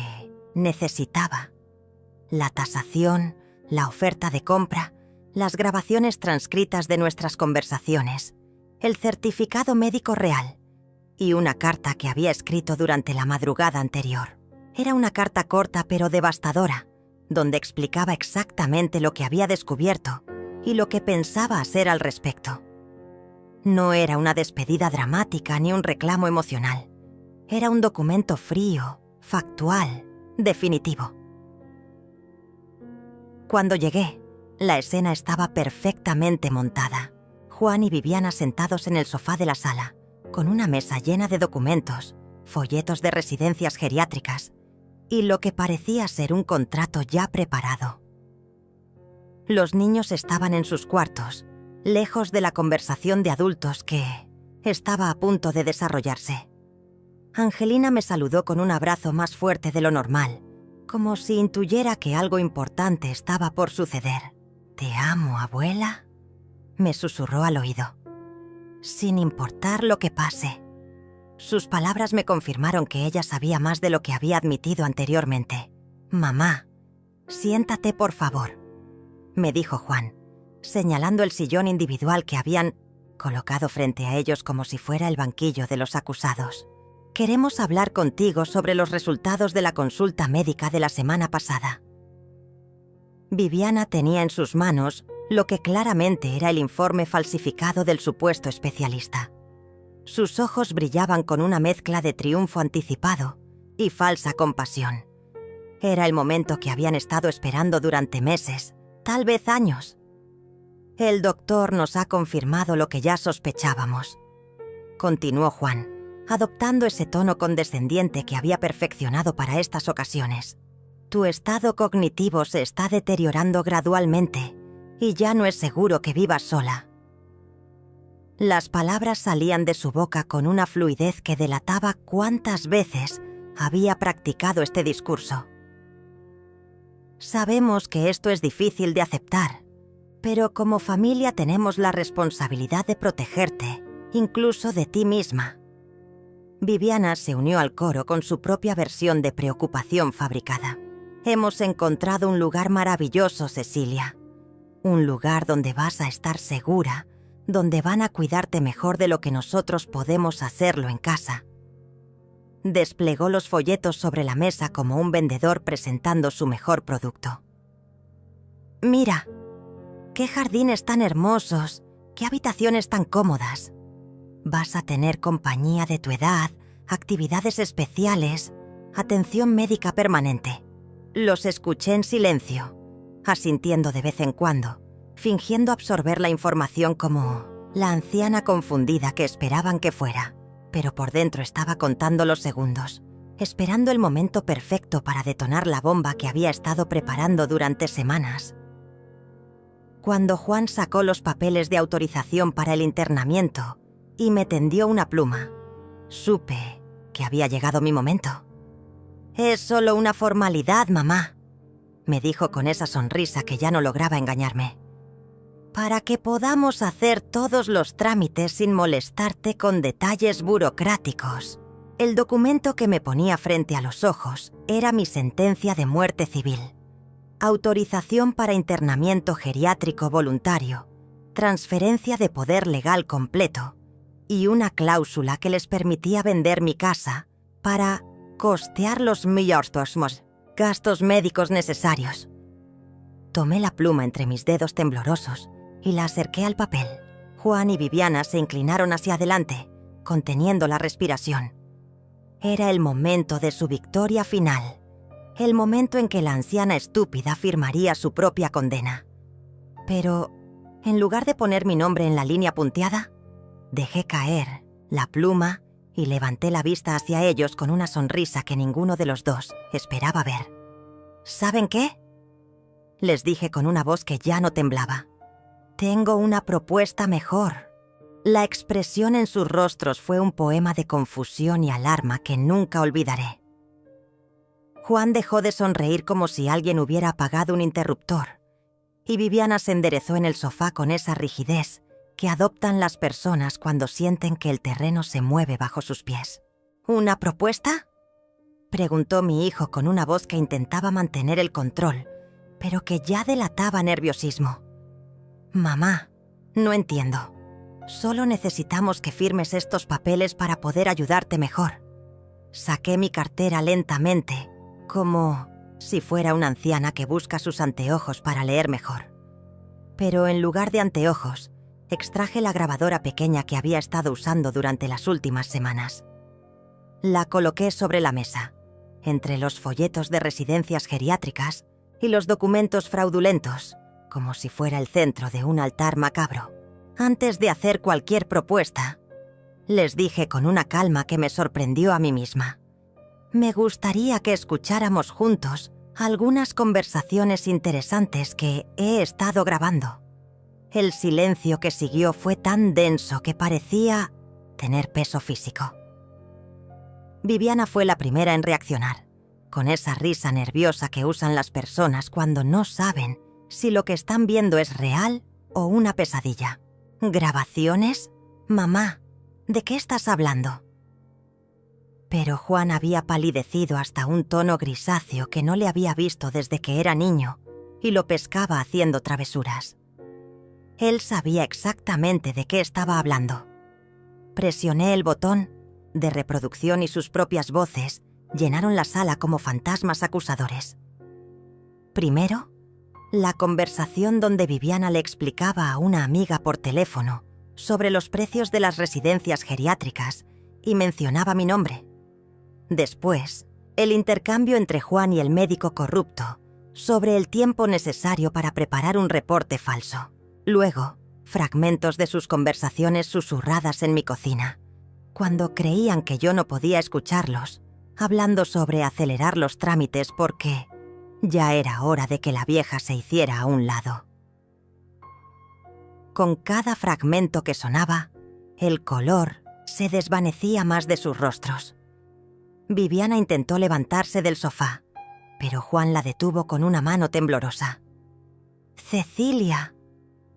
Speaker 1: necesitaba: la tasación, la oferta de compra, las grabaciones transcritas de nuestras conversaciones, el certificado médico real y una carta que había escrito durante la madrugada anterior. Era una carta corta pero devastadora, donde explicaba exactamente lo que había descubierto y lo que pensaba hacer al respecto. No era una despedida dramática ni un reclamo emocional. Era un documento frío, factual, definitivo. Cuando llegué, la escena estaba perfectamente montada. Juan y Viviana sentados en el sofá de la sala, con una mesa llena de documentos, folletos de residencias geriátricas y lo que parecía ser un contrato ya preparado. Los niños estaban en sus cuartos, lejos de la conversación de adultos que estaba a punto de desarrollarse. Angelina me saludó con un abrazo más fuerte de lo normal, como si intuyera que algo importante estaba por suceder. «Te amo, abuela», me susurró al oído. Sin importar lo que pase. Sus palabras me confirmaron que ella sabía más de lo que había admitido anteriormente. «Mamá, siéntate por favor», me dijo Juan, señalando el sillón individual que habían colocado frente a ellos como si fuera el banquillo de los acusados. «Queremos hablar contigo sobre los resultados de la consulta médica de la semana pasada». Viviana tenía en sus manos lo que claramente era el informe falsificado del supuesto especialista. Sus ojos brillaban con una mezcla de triunfo anticipado y falsa compasión. Era el momento que habían estado esperando durante meses, tal vez años. «El doctor nos ha confirmado lo que ya sospechábamos», continuó Juan, adoptando ese tono condescendiente que había perfeccionado para estas ocasiones. «Tu estado cognitivo se está deteriorando gradualmente y ya no es seguro que vivas sola». Las palabras salían de su boca con una fluidez que delataba cuántas veces había practicado este discurso. «Sabemos que esto es difícil de aceptar, pero como familia tenemos la responsabilidad de protegerte, incluso de ti misma». Viviana se unió al coro con su propia versión de preocupación fabricada. «Hemos encontrado un lugar maravilloso, Cecilia. Un lugar donde vas a estar segura, donde van a cuidarte mejor de lo que nosotros podemos hacerlo en casa». Desplegó los folletos sobre la mesa como un vendedor presentando su mejor producto. «Mira, qué jardines tan hermosos, qué habitaciones tan cómodas. Vas a tener compañía de tu edad, actividades especiales, atención médica permanente». Los escuché en silencio, asintiendo de vez en cuando, fingiendo absorber la información como la anciana confundida que esperaban que fuera, pero por dentro estaba contando los segundos, esperando el momento perfecto para detonar la bomba que había estado preparando durante semanas. Cuando Juan sacó los papeles de autorización para el internamiento y me tendió una pluma, supe que había llegado mi momento. «Es solo una formalidad, mamá», me dijo con esa sonrisa que ya no lograba engañarme. «Para que podamos hacer todos los trámites sin molestarte con detalles burocráticos». El documento que me ponía frente a los ojos era mi sentencia de muerte civil. Autorización para internamiento geriátrico voluntario, transferencia de poder legal completo y una cláusula que les permitía vender mi casa para costear los gastos médicos necesarios. Tomé la pluma entre mis dedos temblorosos y la acerqué al papel. Juan y Viviana se inclinaron hacia adelante, conteniendo la respiración. Era el momento de su victoria final, el momento en que la anciana estúpida firmaría su propia condena. Pero, en lugar de poner mi nombre en la línea punteada, dejé caer la pluma y levanté la vista hacia ellos con una sonrisa que ninguno de los dos esperaba ver. «¿Saben qué?», les dije con una voz que ya no temblaba. «Tengo una propuesta mejor». La expresión en sus rostros fue un poema de confusión y alarma que nunca olvidaré. Juan dejó de sonreír como si alguien hubiera apagado un interruptor, y Viviana se enderezó en el sofá con esa rigidez que adoptan las personas cuando sienten que el terreno se mueve bajo sus pies. «¿Una propuesta?», preguntó mi hijo con una voz que intentaba mantener el control, pero que ya delataba nerviosismo. «Mamá, no entiendo. Solo necesitamos que firmes estos papeles para poder ayudarte mejor». Saqué mi cartera lentamente, como si fuera una anciana que busca sus anteojos para leer mejor. Pero en lugar de anteojos, extraje la grabadora pequeña que había estado usando durante las últimas semanas. La coloqué sobre la mesa, entre los folletos de residencias geriátricas y los documentos fraudulentos, como si fuera el centro de un altar macabro. Antes de hacer cualquier propuesta, les dije con una calma que me sorprendió a mí misma: «Me gustaría que escucháramos juntos algunas conversaciones interesantes que he estado grabando». El silencio que siguió fue tan denso que parecía tener peso físico. Viviana fue la primera en reaccionar, con esa risa nerviosa que usan las personas cuando no saben si lo que están viendo es real o una pesadilla. «¿Grabaciones? Mamá, ¿de qué estás hablando?». Pero Juan había palidecido hasta un tono grisáceo que no le había visto desde que era niño y lo pescaba haciendo travesuras. Él sabía exactamente de qué estaba hablando. Presioné el botón de reproducción y sus propias voces llenaron la sala como fantasmas acusadores. Primero, la conversación donde Viviana le explicaba a una amiga por teléfono sobre los precios de las residencias geriátricas y mencionaba mi nombre. Después, el intercambio entre Juan y el médico corrupto sobre el tiempo necesario para preparar un reporte falso. Luego, fragmentos de sus conversaciones susurradas en mi cocina, cuando creían que yo no podía escucharlos, hablando sobre acelerar los trámites porque ya era hora de que la vieja se hiciera a un lado. Con cada fragmento que sonaba, el color se desvanecía más de sus rostros. Viviana intentó levantarse del sofá, pero Juan la detuvo con una mano temblorosa. «Cecilia»,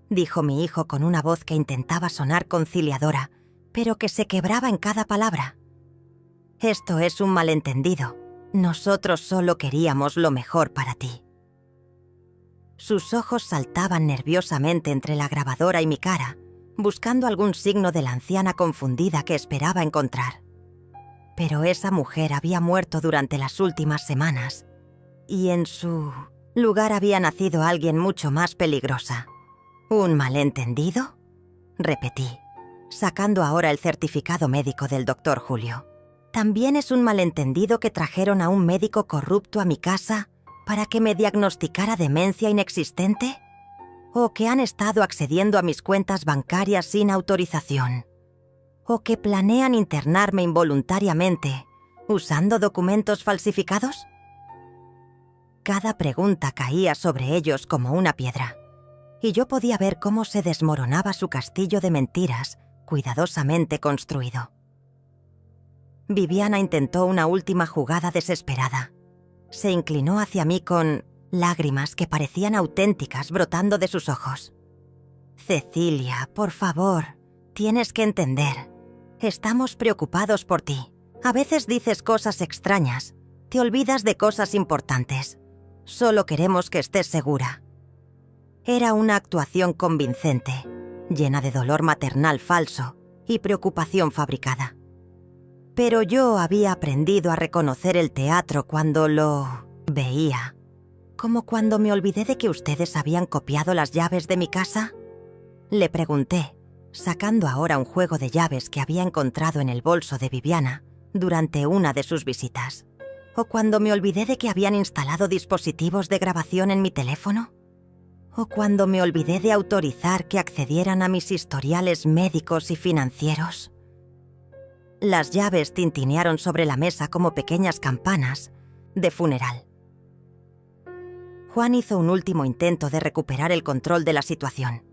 Speaker 1: dijo mi hijo con una voz que intentaba sonar conciliadora, pero que se quebraba en cada palabra. «Esto es un malentendido. Nosotros solo queríamos lo mejor para ti». Sus ojos saltaban nerviosamente entre la grabadora y mi cara, buscando algún signo de la anciana confundida que esperaba encontrar. Pero esa mujer había muerto durante las últimas semanas, y en su lugar había nacido alguien mucho más peligrosa. ¿Un malentendido?, repetí, sacando ahora el certificado médico del doctor Julio. ¿También es un malentendido que trajeron a un médico corrupto a mi casa para que me diagnosticara demencia inexistente? ¿O que han estado accediendo a mis cuentas bancarias sin autorización? ¿O que planean internarme involuntariamente usando documentos falsificados? Cada pregunta caía sobre ellos como una piedra, y yo podía ver cómo se desmoronaba su castillo de mentiras cuidadosamente construido. Viviana intentó una última jugada desesperada. Se inclinó hacia mí con lágrimas que parecían auténticas brotando de sus ojos. «Cecilia, por favor, tienes que entender. Estamos preocupados por ti. A veces dices cosas extrañas. Te olvidas de cosas importantes. Solo queremos que estés segura». Era una actuación convincente, llena de dolor maternal falso y preocupación fabricada. Pero yo había aprendido a reconocer el teatro cuando lo veía. ¿Como cuando me olvidé de que ustedes habían copiado las llaves de mi casa? Le pregunté, sacando ahora un juego de llaves que había encontrado en el bolso de Viviana durante una de sus visitas. ¿O cuando me olvidé de que habían instalado dispositivos de grabación en mi teléfono? ¿O cuando me olvidé de autorizar que accedieran a mis historiales médicos y financieros? Las llaves tintinearon sobre la mesa como pequeñas campanas de funeral. Juan hizo un último intento de recuperar el control de la situación.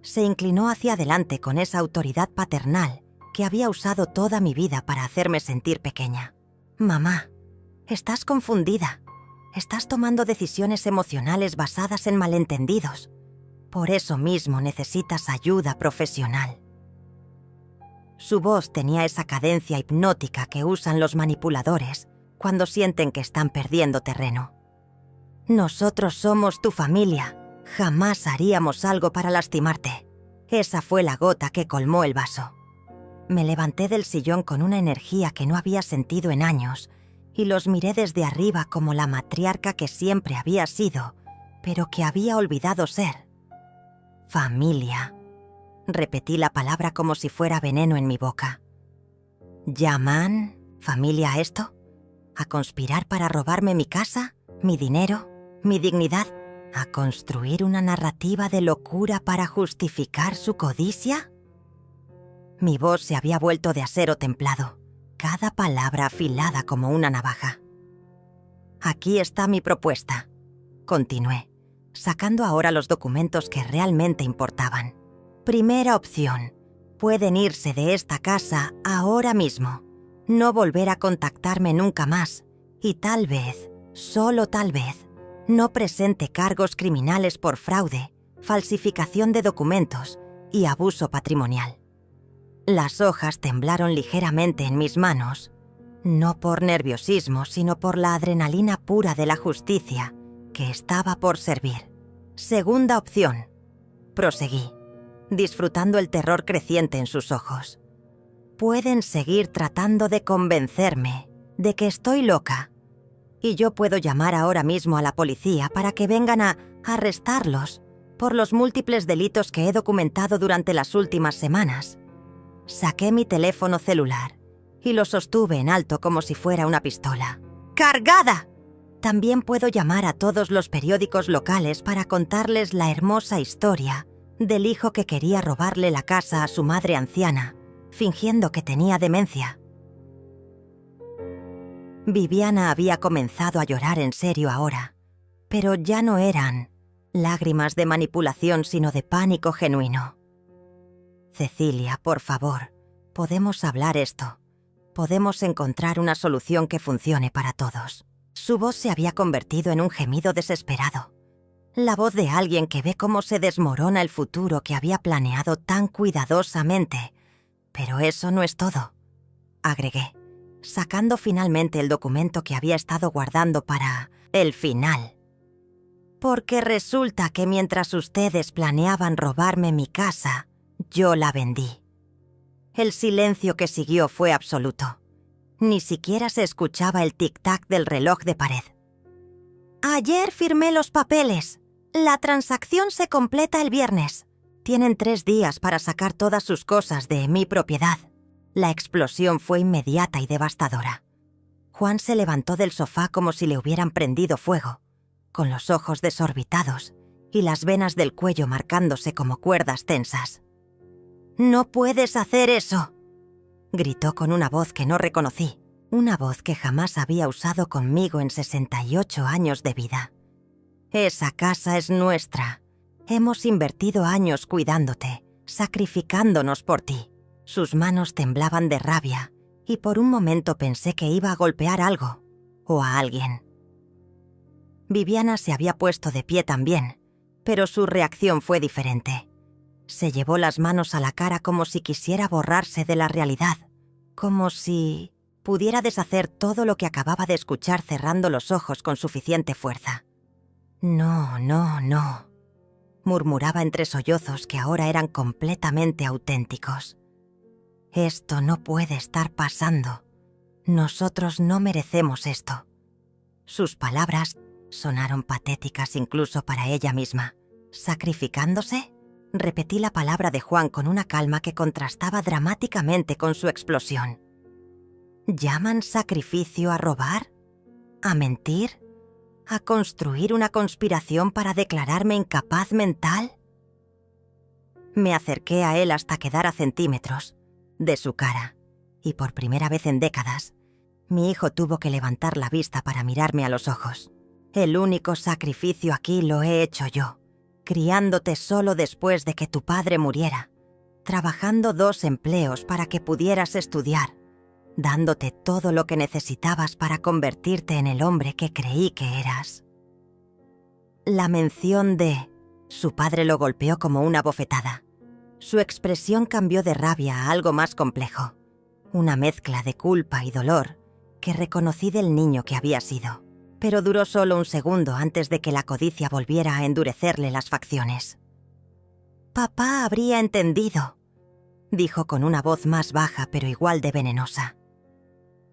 Speaker 1: Se inclinó hacia adelante con esa autoridad paternal que había usado toda mi vida para hacerme sentir pequeña. «Mamá, estás confundida. Estás tomando decisiones emocionales basadas en malentendidos. Por eso mismo necesitas ayuda profesional». Su voz tenía esa cadencia hipnótica que usan los manipuladores cuando sienten que están perdiendo terreno. «Nosotros somos tu familia. Jamás haríamos algo para lastimarte». Esa fue la gota que colmó el vaso. Me levanté del sillón con una energía que no había sentido en años y los miré desde arriba como la matriarca que siempre había sido, pero que había olvidado ser. «Familia». Repetí la palabra como si fuera veneno en mi boca. ¿Llaman familia a esto? ¿A conspirar para robarme mi casa, mi dinero, mi dignidad? ¿A construir una narrativa de locura para justificar su codicia? Mi voz se había vuelto de acero templado, cada palabra afilada como una navaja. «Aquí está mi propuesta», continué, sacando ahora los documentos que realmente importaban. Primera opción, pueden irse de esta casa ahora mismo, no volver a contactarme nunca más y tal vez, solo tal vez, no presente cargos criminales por fraude, falsificación de documentos y abuso patrimonial. Las hojas temblaron ligeramente en mis manos, no por nerviosismo, sino por la adrenalina pura de la justicia que estaba por servir. Segunda opción, proseguí, disfrutando el terror creciente en sus ojos. Pueden seguir tratando de convencerme de que estoy loca, y yo puedo llamar ahora mismo a la policía para que vengan a arrestarlos por los múltiples delitos que he documentado durante las últimas semanas. Saqué mi teléfono celular y lo sostuve en alto como si fuera una pistola. ¡Cargada! También puedo llamar a todos los periódicos locales para contarles la hermosa historia del hijo que quería robarle la casa a su madre anciana, fingiendo que tenía demencia. Viviana había comenzado a llorar en serio ahora, pero ya no eran lágrimas de manipulación, sino de pánico genuino. «Cecilia, por favor, podemos hablar esto. Podemos encontrar una solución que funcione para todos». Su voz se había convertido en un gemido desesperado. La voz de alguien que ve cómo se desmorona el futuro que había planeado tan cuidadosamente. «Pero eso no es todo», agregué, sacando finalmente el documento que había estado guardando para el final. «Porque resulta que mientras ustedes planeaban robarme mi casa, yo la vendí». El silencio que siguió fue absoluto. Ni siquiera se escuchaba el tic-tac del reloj de pared. Ayer firmé los papeles. La transacción se completa el viernes. Tienen 3 días para sacar todas sus cosas de mi propiedad. La explosión fue inmediata y devastadora. Juan se levantó del sofá como si le hubieran prendido fuego, con los ojos desorbitados y las venas del cuello marcándose como cuerdas tensas. «¡No puedes hacer eso!», gritó con una voz que no reconocí, una voz que jamás había usado conmigo en 68 años de vida. «Esa casa es nuestra. Hemos invertido años cuidándote, sacrificándonos por ti». Sus manos temblaban de rabia y por un momento pensé que iba a golpear algo o a alguien. Viviana se había puesto de pie también, pero su reacción fue diferente. Se llevó las manos a la cara como si quisiera borrarse de la realidad, como si pudiera deshacer todo lo que acababa de escuchar cerrando los ojos con suficiente fuerza. «No, no, no», murmuraba entre sollozos que ahora eran completamente auténticos. «Esto no puede estar pasando. Nosotros no merecemos esto». Sus palabras sonaron patéticas incluso para ella misma. ¿Sacrificándose? Repetí la palabra de Juan con una calma que contrastaba dramáticamente con su explosión. ¿Llaman sacrificio a robar? ¿A mentir? ¿A construir una conspiración para declararme incapaz mental? Me acerqué a él hasta quedar a centímetros de su cara, y por primera vez en décadas, mi hijo tuvo que levantar la vista para mirarme a los ojos. «El único sacrificio aquí lo he hecho yo, criándote solo después de que tu padre muriera, trabajando 2 empleos para que pudieras estudiar, dándote todo lo que necesitabas para convertirte en el hombre que creí que eras». La mención de su padre lo golpeó como una bofetada. Su expresión cambió de rabia a algo más complejo, una mezcla de culpa y dolor que reconocí del niño que había sido, pero duró solo un segundo antes de que la codicia volviera a endurecerle las facciones. «Papá habría entendido», dijo con una voz más baja pero igual de venenosa.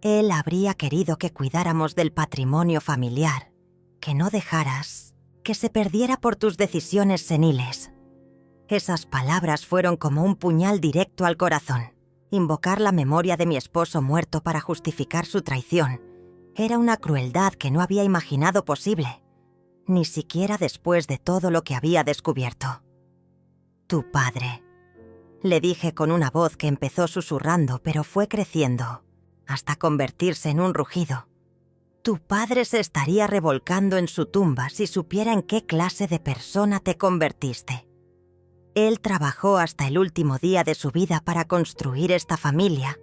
Speaker 1: «Él habría querido que cuidáramos del patrimonio familiar, que no dejaras que se perdiera por tus decisiones seniles». Esas palabras fueron como un puñal directo al corazón. Invocar la memoria de mi esposo muerto para justificar su traición era una crueldad que no había imaginado posible, ni siquiera después de todo lo que había descubierto. «Tu padre», le dije con una voz que empezó susurrando pero fue creciendo, hasta convertirse en un rugido. «Tu padre se estaría revolcando en su tumba si supiera en qué clase de persona te convertiste. Él trabajó hasta el último día de su vida para construir esta familia,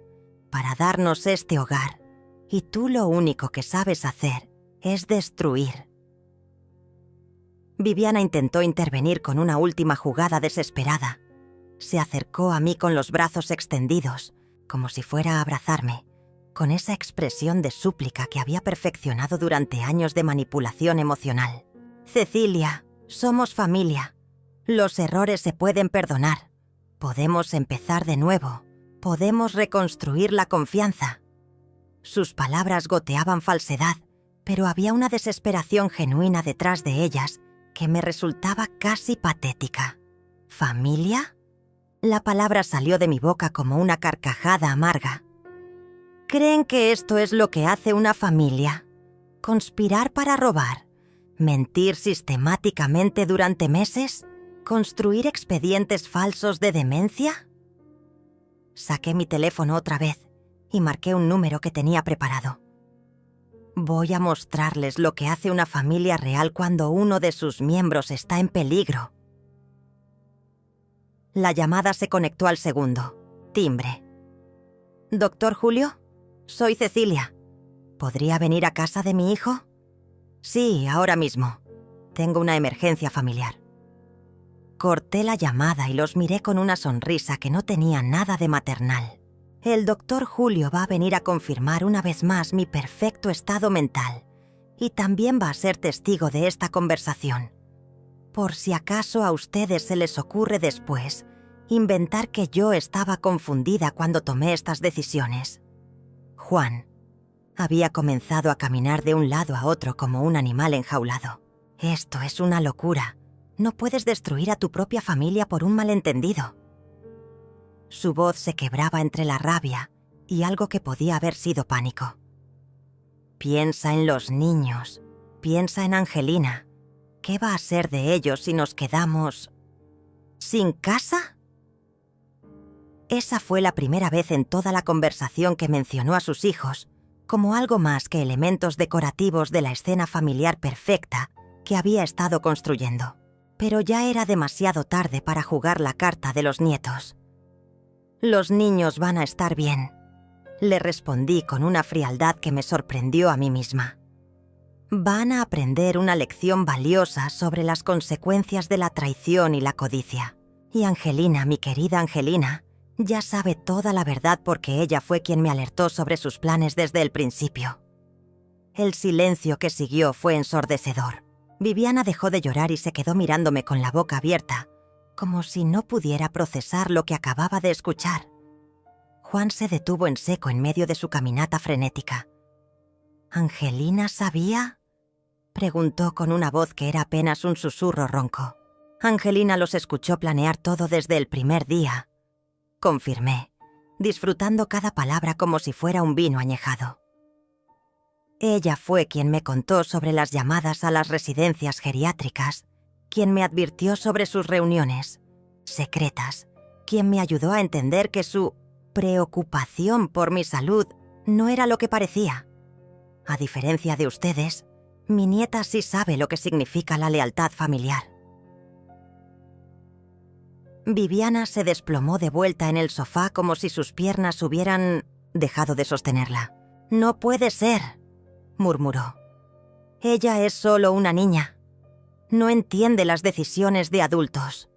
Speaker 1: para darnos este hogar, y tú lo único que sabes hacer es destruir». Viviana intentó intervenir con una última jugada desesperada. Se acercó a mí con los brazos extendidos, como si fuera a abrazarme, con esa expresión de súplica que había perfeccionado durante años de manipulación emocional. «Cecilia, somos familia. Los errores se pueden perdonar. Podemos empezar de nuevo. Podemos reconstruir la confianza». Sus palabras goteaban falsedad, pero había una desesperación genuina detrás de ellas que me resultaba casi patética. ¿Familia? La palabra salió de mi boca como una carcajada amarga. ¿Creen que esto es lo que hace una familia? ¿Conspirar para robar? ¿Mentir sistemáticamente durante meses? ¿Construir expedientes falsos de demencia? Saqué mi teléfono otra vez y marqué un número que tenía preparado. Voy a mostrarles lo que hace una familia real cuando uno de sus miembros está en peligro. La llamada se conectó al segundo. Timbre. «¿Doctor Julio? Soy Cecilia. ¿Podría venir a casa de mi hijo?» «Sí, ahora mismo. Tengo una emergencia familiar». Corté la llamada y los miré con una sonrisa que no tenía nada de maternal. El doctor Julio va a venir a confirmar una vez más mi perfecto estado mental y también va a ser testigo de esta conversación. Por si acaso a ustedes se les ocurre después inventar que yo estaba confundida cuando tomé estas decisiones. Juan, Había comenzado a caminar de un lado a otro como un animal enjaulado. Esto es una locura. No puedes destruir a tu propia familia por un malentendido. Su voz se quebraba entre la rabia y algo que podía haber sido pánico. Piensa en los niños. Piensa en Angelina. ¿Qué va a ser de ellos si nos quedamos sin casa? Esa fue la primera vez en toda la conversación que mencionó a sus hijos como algo más que elementos decorativos de la escena familiar perfecta que había estado construyendo. Pero ya era demasiado tarde para jugar la carta de los nietos. «Los niños van a estar bien», le respondí con una frialdad que me sorprendió a mí misma. Van a aprender una lección valiosa sobre las consecuencias de la traición y la codicia. Y Angelina, mi querida Angelina, ya sabe toda la verdad porque ella fue quien me alertó sobre sus planes desde el principio. El silencio que siguió fue ensordecedor. Viviana dejó de llorar y se quedó mirándome con la boca abierta, como si no pudiera procesar lo que acababa de escuchar. Juan se detuvo en seco en medio de su caminata frenética. ¿Angelina sabía?, preguntó con una voz que era apenas un susurro ronco. Angelina los escuchó planear todo desde el primer día, confirmé, disfrutando cada palabra como si fuera un vino añejado. Ella fue quien me contó sobre las llamadas a las residencias geriátricas, quien me advirtió sobre sus reuniones secretas, quien me ayudó a entender que su preocupación por mi salud no era lo que parecía. A diferencia de ustedes, mi nieta sí sabe lo que significa la lealtad familiar. Viviana se desplomó de vuelta en el sofá como si sus piernas hubieran dejado de sostenerla. «No puede ser», murmuró. «Ella es solo una niña. No entiende las decisiones de adultos».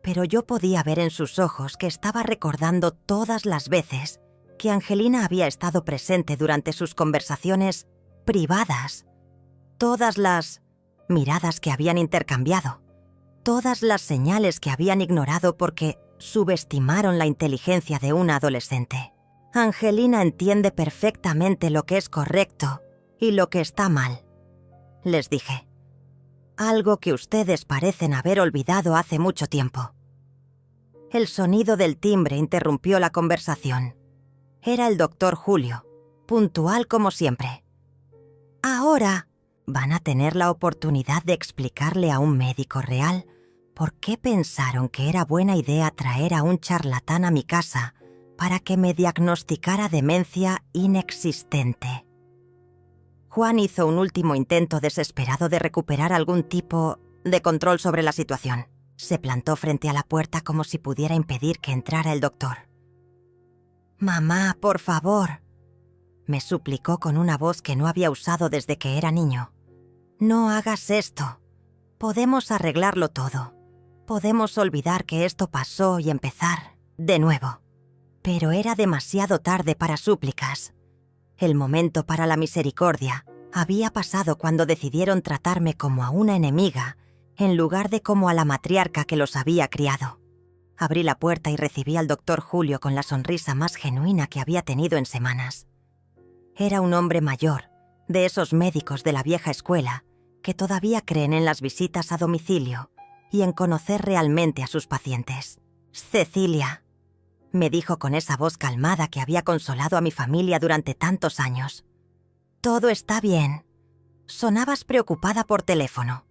Speaker 1: Pero yo podía ver en sus ojos que estaba recordando todas las veces que Angelina había estado presente durante sus conversaciones privadas, todas las miradas que habían intercambiado, todas las señales que habían ignorado porque subestimaron la inteligencia de una adolescente. Angelina entiende perfectamente lo que es correcto y lo que está mal, les dije. Algo que ustedes parecen haber olvidado hace mucho tiempo. El sonido del timbre interrumpió la conversación. Era el doctor Julio, puntual como siempre. Ahora van a tener la oportunidad de explicarle a un médico real por qué pensaron que era buena idea traer a un charlatán a mi casa para que me diagnosticara demencia inexistente. Juan hizo un último intento desesperado de recuperar algún tipo de control sobre la situación. Se plantó frente a la puerta como si pudiera impedir que entrara el doctor. «Mamá, por favor», me suplicó con una voz que no había usado desde que era niño. «No hagas esto. Podemos arreglarlo todo. Podemos olvidar que esto pasó y empezar de nuevo». Pero era demasiado tarde para súplicas. El momento para la misericordia había pasado cuando decidieron tratarme como a una enemiga en lugar de como a la matriarca que los había criado. Abrí la puerta y recibí al doctor Julio con la sonrisa más genuina que había tenido en semanas. Era un hombre mayor, de esos médicos de la vieja escuela que todavía creen en las visitas a domicilio y en conocer realmente a sus pacientes. «Cecilia», me dijo con esa voz calmada que había consolado a mi familia durante tantos años. «Todo está bien. Sonabas preocupada por teléfono».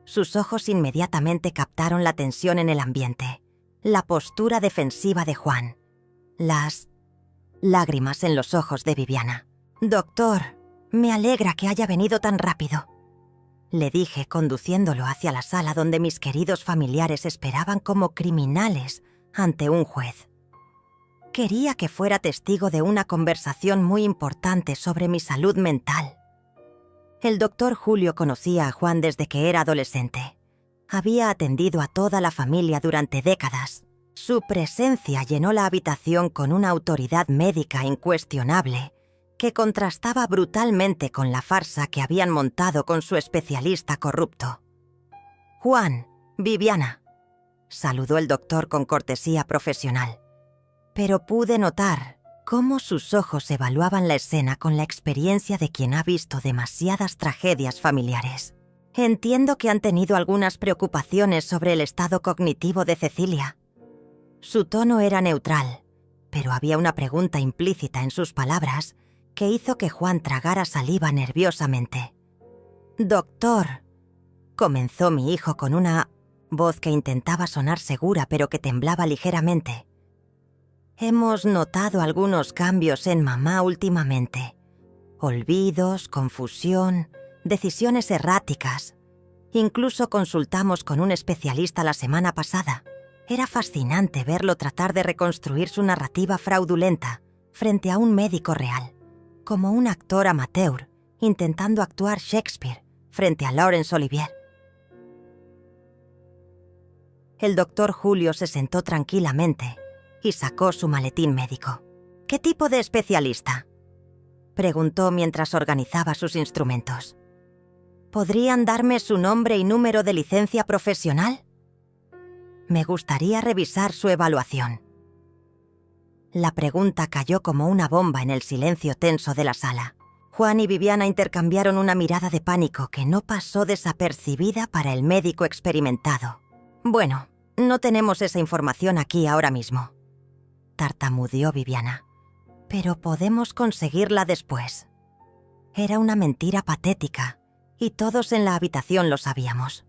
Speaker 1: Sus ojos inmediatamente captaron la tensión en el ambiente, la postura defensiva de Juan, las lágrimas en los ojos de Viviana. «Doctor, me alegra que haya venido tan rápido», le dije conduciéndolo hacia la sala donde mis queridos familiares esperaban como criminales ante un juez. Quería que fuera testigo de una conversación muy importante sobre mi salud mental. El doctor Julio conocía a Juan desde que era adolescente. Había atendido a toda la familia durante décadas. Su presencia llenó la habitación con una autoridad médica incuestionable que contrastaba brutalmente con la farsa que habían montado con su especialista corrupto. «Juan, Viviana», saludó el doctor con cortesía profesional. Pero pude notar cómo sus ojos evaluaban la escena con la experiencia de quien ha visto demasiadas tragedias familiares. Entiendo que han tenido algunas preocupaciones sobre el estado cognitivo de Cecilia. Su tono era neutral, pero había una pregunta implícita en sus palabras que hizo que Juan tragara saliva nerviosamente. «Doctor», comenzó mi hijo con una voz que intentaba sonar segura pero que temblaba ligeramente. «Hemos notado algunos cambios en mamá últimamente. Olvidos, confusión, decisiones erráticas. Incluso consultamos con un especialista la semana pasada. Era fascinante verlo tratar de reconstruir su narrativa fraudulenta frente a un médico real, como un actor amateur intentando actuar Shakespeare frente a Laurence Olivier». El doctor Julio se sentó tranquilamente y sacó su maletín médico. «¿Qué tipo de especialista?», preguntó mientras organizaba sus instrumentos. «¿Podrían darme su nombre y número de licencia profesional? Me gustaría revisar su evaluación». La pregunta cayó como una bomba en el silencio tenso de la sala. Juan y Viviana intercambiaron una mirada de pánico que no pasó desapercibida para el médico experimentado. «Bueno, no tenemos esa información aquí ahora mismo», tartamudeó Viviana. «Pero podemos conseguirla después». Era una mentira patética, y todos en la habitación lo sabíamos.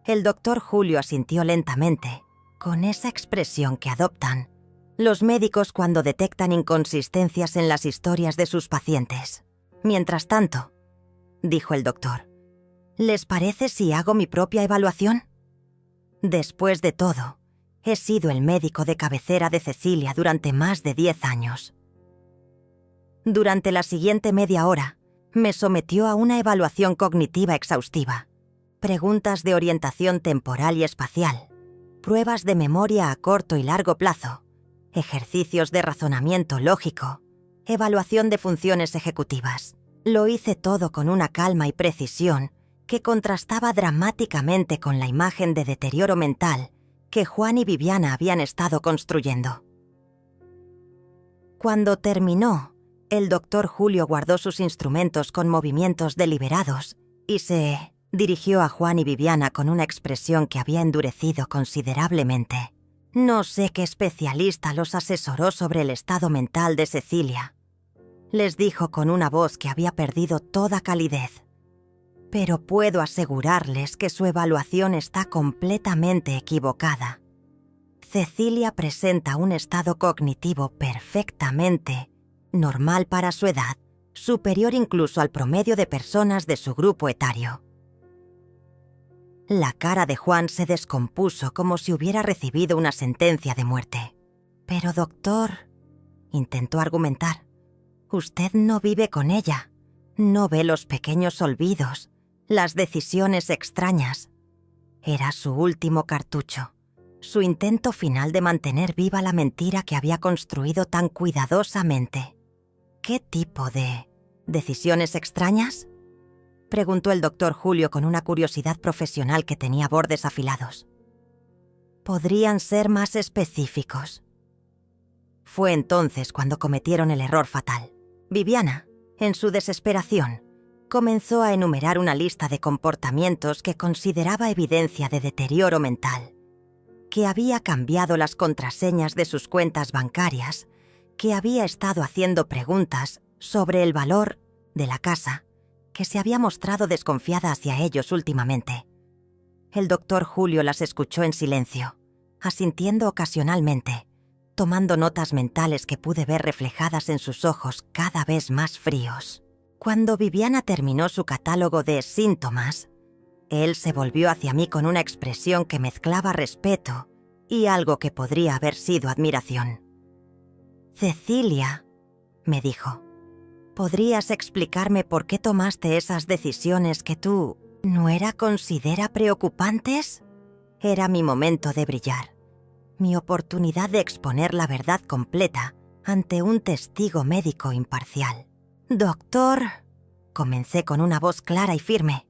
Speaker 1: El doctor Julio asintió lentamente, con esa expresión que adoptan los médicos cuando detectan inconsistencias en las historias de sus pacientes. «Mientras tanto», dijo el doctor, «¿les parece si hago mi propia evaluación? Después de todo, he sido el médico de cabecera de Cecilia durante más de 10 años. Durante la siguiente media hora, me sometió a una evaluación cognitiva exhaustiva, preguntas de orientación temporal y espacial, pruebas de memoria a corto y largo plazo, ejercicios de razonamiento lógico, evaluación de funciones ejecutivas. Lo hice todo con una calma y precisión que contrastaba dramáticamente con la imagen de deterioro mental que Juan y Viviana habían estado construyendo. Cuando terminó, el doctor Julio guardó sus instrumentos con movimientos deliberados y se dirigió a Juan y Viviana con una expresión que había endurecido considerablemente. «No sé qué especialista los asesoró sobre el estado mental de Cecilia», les dijo con una voz que había perdido toda calidez. «Pero puedo asegurarles que su evaluación está completamente equivocada. Cecilia presenta un estado cognitivo perfectamente normal para su edad, superior incluso al promedio de personas de su grupo etario». La cara de Juan se descompuso como si hubiera recibido una sentencia de muerte. «Pero doctor», intentó argumentar, «usted no vive con ella, no ve los pequeños olvidos, las decisiones extrañas». Era su último cartucho, su intento final de mantener viva la mentira que había construido tan cuidadosamente. «¿Qué tipo de decisiones extrañas?», preguntó el doctor Julio con una curiosidad profesional que tenía bordes afilados. «¿Podrían ser más específicos?». Fue entonces cuando cometieron el error fatal. Viviana, en su desesperación, comenzó a enumerar una lista de comportamientos que consideraba evidencia de deterioro mental, que había cambiado las contraseñas de sus cuentas bancarias, que había estado haciendo preguntas sobre el valor de la casa, que se había mostrado desconfiada hacia ellos últimamente. El doctor Julio las escuchó en silencio, asintiendo ocasionalmente, tomando notas mentales que pude ver reflejadas en sus ojos cada vez más fríos. Cuando Viviana terminó su catálogo de síntomas, él se volvió hacia mí con una expresión que mezclaba respeto y algo que podría haber sido admiración. «Cecilia», me dijo, «¿podrías explicarme por qué tomaste esas decisiones que tú no considera preocupantes?» Era mi momento de brillar, mi oportunidad de exponer la verdad completa ante un testigo médico imparcial. «Doctor», comencé con una voz clara y firme,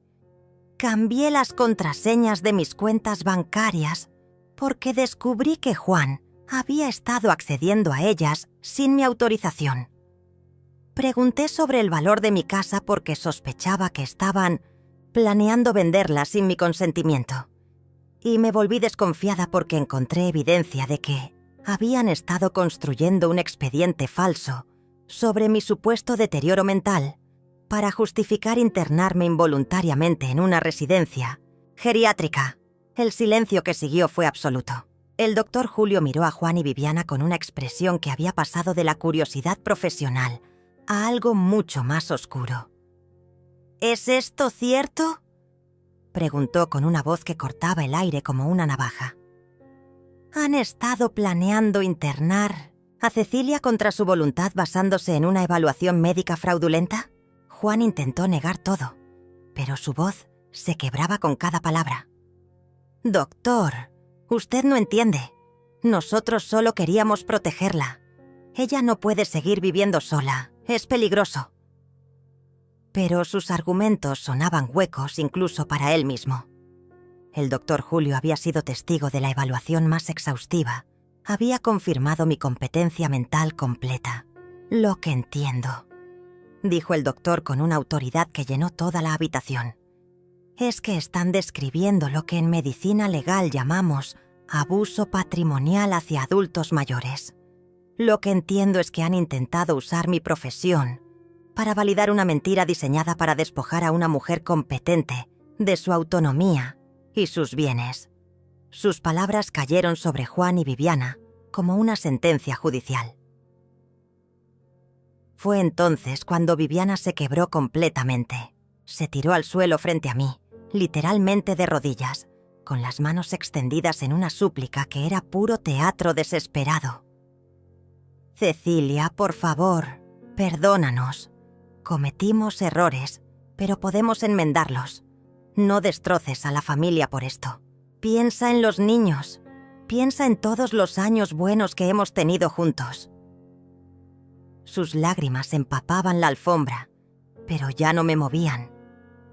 Speaker 1: «cambié las contraseñas de mis cuentas bancarias porque descubrí que Juan había estado accediendo a ellas sin mi autorización. Pregunté sobre el valor de mi casa porque sospechaba que estaban planeando venderla sin mi consentimiento. Y me volví desconfiada porque encontré evidencia de que habían estado construyendo un expediente falso sobre mi supuesto deterioro mental para justificar internarme involuntariamente en una residencia geriátrica. El silencio que siguió fue absoluto. El doctor Julio miró a Juan y Viviana con una expresión que había pasado de la curiosidad profesional a algo mucho más oscuro. ¿Es esto cierto?, preguntó con una voz que cortaba el aire como una navaja. ¿Han estado planeando internar a Cecilia contra su voluntad basándose en una evaluación médica fraudulenta? Juan intentó negar todo, pero su voz se quebraba con cada palabra. Doctor, usted no entiende. Nosotros solo queríamos protegerla. Ella no puede seguir viviendo sola. Es peligroso. Pero sus argumentos sonaban huecos incluso para él mismo. El doctor Julio había sido testigo de la evaluación más exhaustiva. Había confirmado mi competencia mental completa. Lo que entiendo, dijo el doctor con una autoridad que llenó toda la habitación, es que están describiendo lo que en medicina legal llamamos abuso patrimonial hacia adultos mayores. Lo que entiendo es que han intentado usar mi profesión para validar una mentira diseñada para despojar a una mujer competente de su autonomía y sus bienes. Sus palabras cayeron sobre Juan y Viviana como una sentencia judicial. Fue entonces cuando Viviana se quebró completamente. Se tiró al suelo frente a mí, literalmente de rodillas, con las manos extendidas en una súplica que era puro teatro desesperado. Cecilia, por favor, perdónanos. Cometimos errores, pero podemos enmendarlos. No destroces a la familia por esto. Piensa en los niños. Piensa en todos los años buenos que hemos tenido juntos. Sus lágrimas empapaban la alfombra, pero ya no me movían.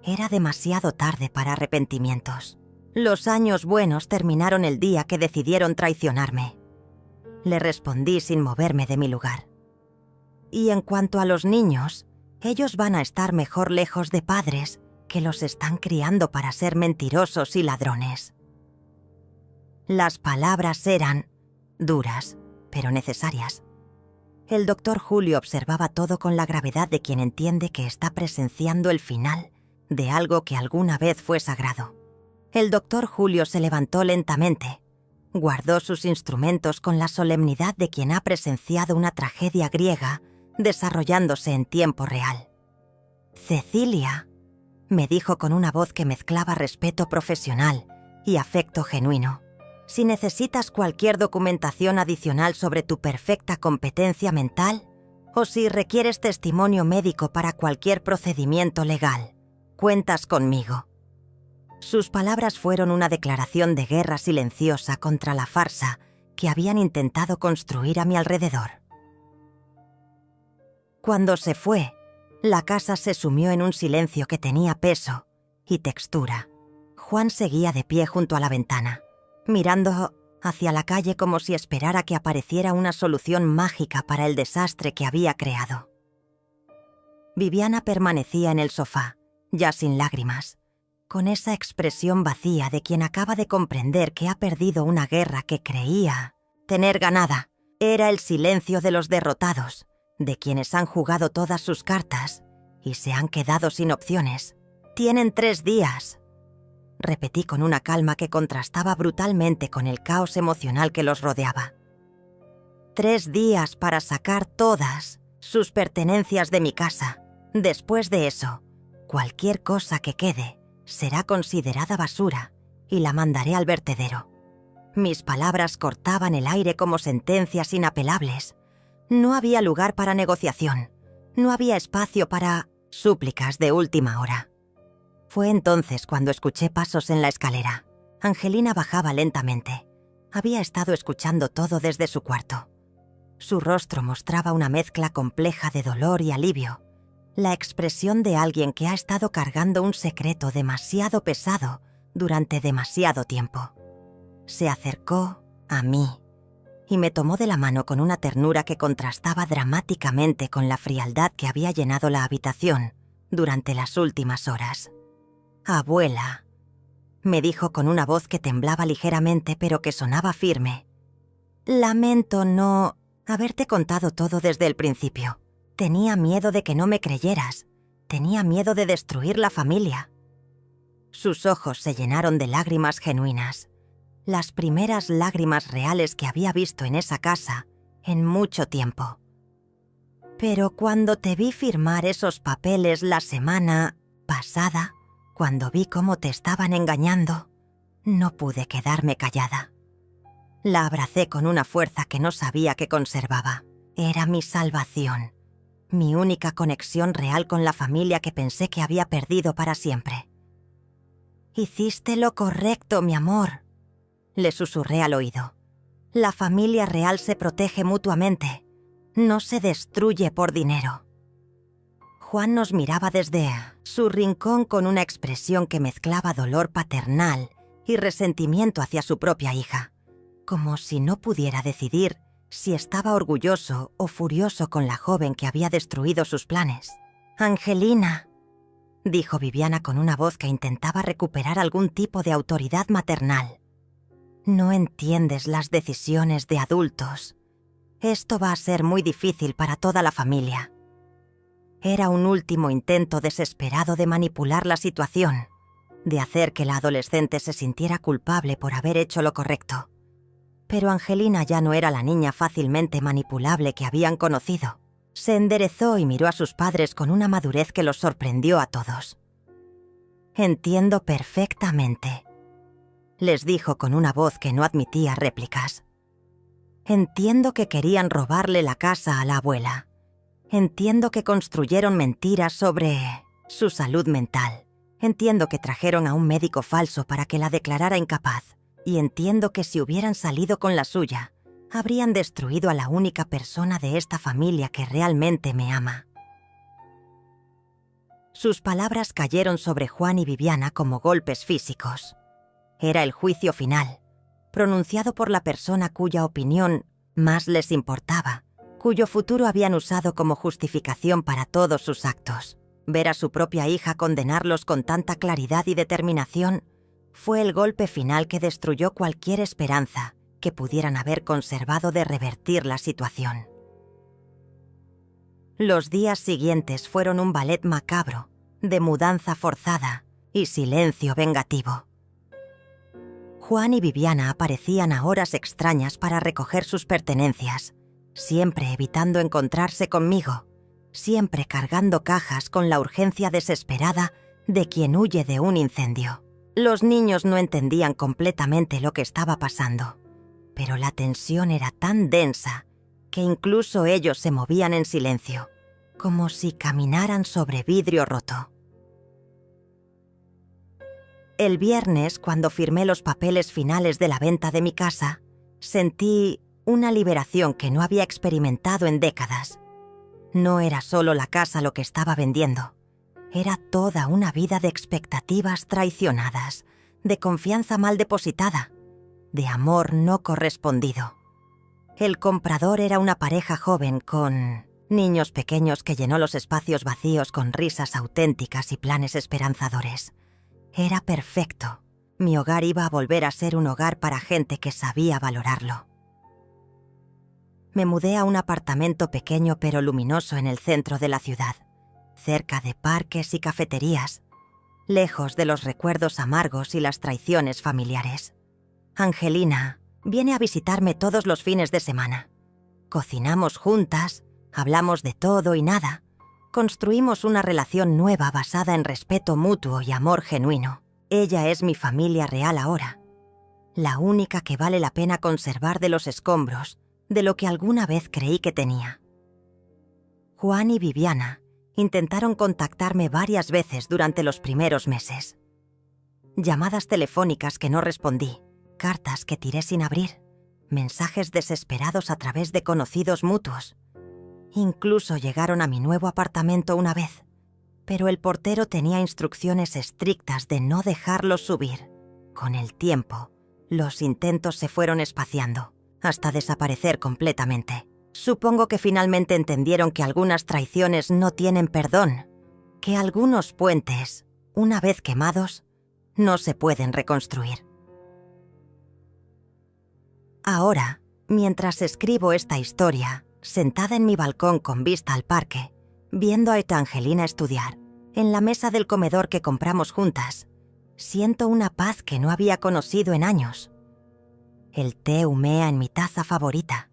Speaker 1: Era demasiado tarde para arrepentimientos. Los años buenos terminaron el día que decidieron traicionarme. Le respondí sin moverme de mi lugar. Y en cuanto a los niños, ellos van a estar mejor lejos de padres que los están criando para ser mentirosos y ladrones. Las palabras eran duras, pero necesarias. El doctor Julio observaba todo con la gravedad de quien entiende que está presenciando el final de algo que alguna vez fue sagrado. El doctor Julio se levantó lentamente. Guardó sus instrumentos con la solemnidad de quien ha presenciado una tragedia griega desarrollándose en tiempo real. «Cecilia», me dijo con una voz que mezclaba respeto profesional y afecto genuino, «si necesitas cualquier documentación adicional sobre tu perfecta competencia mental o si requieres testimonio médico para cualquier procedimiento legal, cuentas conmigo». Sus palabras fueron una declaración de guerra silenciosa contra la farsa que habían intentado construir a mi alrededor. Cuando se fue, la casa se sumió en un silencio que tenía peso y textura. Juan seguía de pie junto a la ventana, mirando hacia la calle como si esperara que apareciera una solución mágica para el desastre que había creado. Viviana permanecía en el sofá, ya sin lágrimas, con esa expresión vacía de quien acaba de comprender que ha perdido una guerra que creía tener ganada. Era el silencio de los derrotados, de quienes han jugado todas sus cartas y se han quedado sin opciones. «Tienen 3 días», repetí con una calma que contrastaba brutalmente con el caos emocional que los rodeaba. 3 días para sacar todas sus pertenencias de mi casa. Después de eso, cualquier cosa que quede será considerada basura y la mandaré al vertedero. Mis palabras cortaban el aire como sentencias inapelables. No había lugar para negociación. No había espacio para súplicas de última hora. Fue entonces cuando escuché pasos en la escalera. Angelina bajaba lentamente. Había estado escuchando todo desde su cuarto. Su rostro mostraba una mezcla compleja de dolor y alivio. La expresión de alguien que ha estado cargando un secreto demasiado pesado durante demasiado tiempo. Se acercó a mí y me tomó de la mano con una ternura que contrastaba dramáticamente con la frialdad que había llenado la habitación durante las últimas horas. «Abuela», me dijo con una voz que temblaba ligeramente pero que sonaba firme. «Lamento no haberte contado todo desde el principio. Tenía miedo de que no me creyeras. Tenía miedo de destruir la familia». Sus ojos se llenaron de lágrimas genuinas. Las primeras lágrimas reales que había visto en esa casa en mucho tiempo. «Pero cuando te vi firmar esos papeles la semana pasada, cuando vi cómo te estaban engañando, no pude quedarme callada». La abracé con una fuerza que no sabía que conservaba. Era mi salvación, mi única conexión real con la familia que pensé que había perdido para siempre. «Hiciste lo correcto, mi amor», le susurré al oído. «La familia real se protege mutuamente, no se destruye por dinero». Juan nos miraba desde su rincón con una expresión que mezclaba dolor paternal y resentimiento hacia su propia hija, como si no pudiera decidir si estaba orgulloso o furioso con la joven que había destruido sus planes. «Angelina», dijo Viviana con una voz que intentaba recuperar algún tipo de autoridad maternal. «No entiendes las decisiones de adultos. Esto va a ser muy difícil para toda la familia». Era un último intento desesperado de manipular la situación, de hacer que la adolescente se sintiera culpable por haber hecho lo correcto. Pero Angelina ya no era la niña fácilmente manipulable que habían conocido. Se enderezó y miró a sus padres con una madurez que los sorprendió a todos. «Entiendo perfectamente», les dijo con una voz que no admitía réplicas. «Entiendo que querían robarle la casa a la abuela. Entiendo que construyeron mentiras sobre su salud mental. Entiendo que trajeron a un médico falso para que la declarara incapaz. Y entiendo que si hubieran salido con la suya, habrían destruido a la única persona de esta familia que realmente me ama». Sus palabras cayeron sobre Juan y Viviana como golpes físicos. Era el juicio final, pronunciado por la persona cuya opinión más les importaba, cuyo futuro habían usado como justificación para todos sus actos. Ver a su propia hija condenarlos con tanta claridad y determinación fue el golpe final que destruyó cualquier esperanza que pudieran haber conservado de revertir la situación. Los días siguientes fueron un ballet macabro, de mudanza forzada y silencio vengativo. Juan y Viviana aparecían a horas extrañas para recoger sus pertenencias, siempre evitando encontrarse conmigo, siempre cargando cajas con la urgencia desesperada de quien huye de un incendio. Los niños no entendían completamente lo que estaba pasando, pero la tensión era tan densa que incluso ellos se movían en silencio, como si caminaran sobre vidrio roto. El viernes, cuando firmé los papeles finales de la venta de mi casa, sentí una liberación que no había experimentado en décadas. No era solo la casa lo que estaba vendiendo. Era toda una vida de expectativas traicionadas, de confianza mal depositada, de amor no correspondido. El comprador era una pareja joven con niños pequeños que llenó los espacios vacíos con risas auténticas y planes esperanzadores. Era perfecto. Mi hogar iba a volver a ser un hogar para gente que sabía valorarlo. Me mudé a un apartamento pequeño pero luminoso en el centro de la ciudad, cerca de parques y cafeterías, lejos de los recuerdos amargos y las traiciones familiares. Angelina viene a visitarme todos los fines de semana. Cocinamos juntas, hablamos de todo y nada. Construimos una relación nueva basada en respeto mutuo y amor genuino. Ella es mi familia real ahora, la única que vale la pena conservar de los escombros de lo que alguna vez creí que tenía. Juan y Viviana intentaron contactarme varias veces durante los primeros meses. Llamadas telefónicas que no respondí, cartas que tiré sin abrir, mensajes desesperados a través de conocidos mutuos. Incluso llegaron a mi nuevo apartamento una vez, pero el portero tenía instrucciones estrictas de no dejarlos subir. Con el tiempo, los intentos se fueron espaciando. hasta desaparecer completamente. Supongo que finalmente entendieron que algunas traiciones no tienen perdón, que algunos puentes, una vez quemados, no se pueden reconstruir. Ahora, mientras escribo esta historia, sentada en mi balcón con vista al parque, viendo a Evangelina estudiar, en la mesa del comedor que compramos juntas, siento una paz que no había conocido en años. El té humea en mi taza favorita.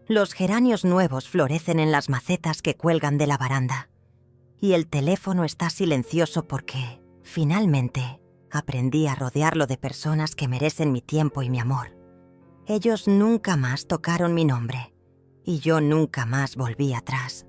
Speaker 1: Los geranios nuevos florecen en las macetas que cuelgan de la baranda. Y el teléfono está silencioso porque, finalmente, aprendí a rodearlo de personas que merecen mi tiempo y mi amor. Ellos nunca más tocaron mi nombre, y yo nunca más volví atrás.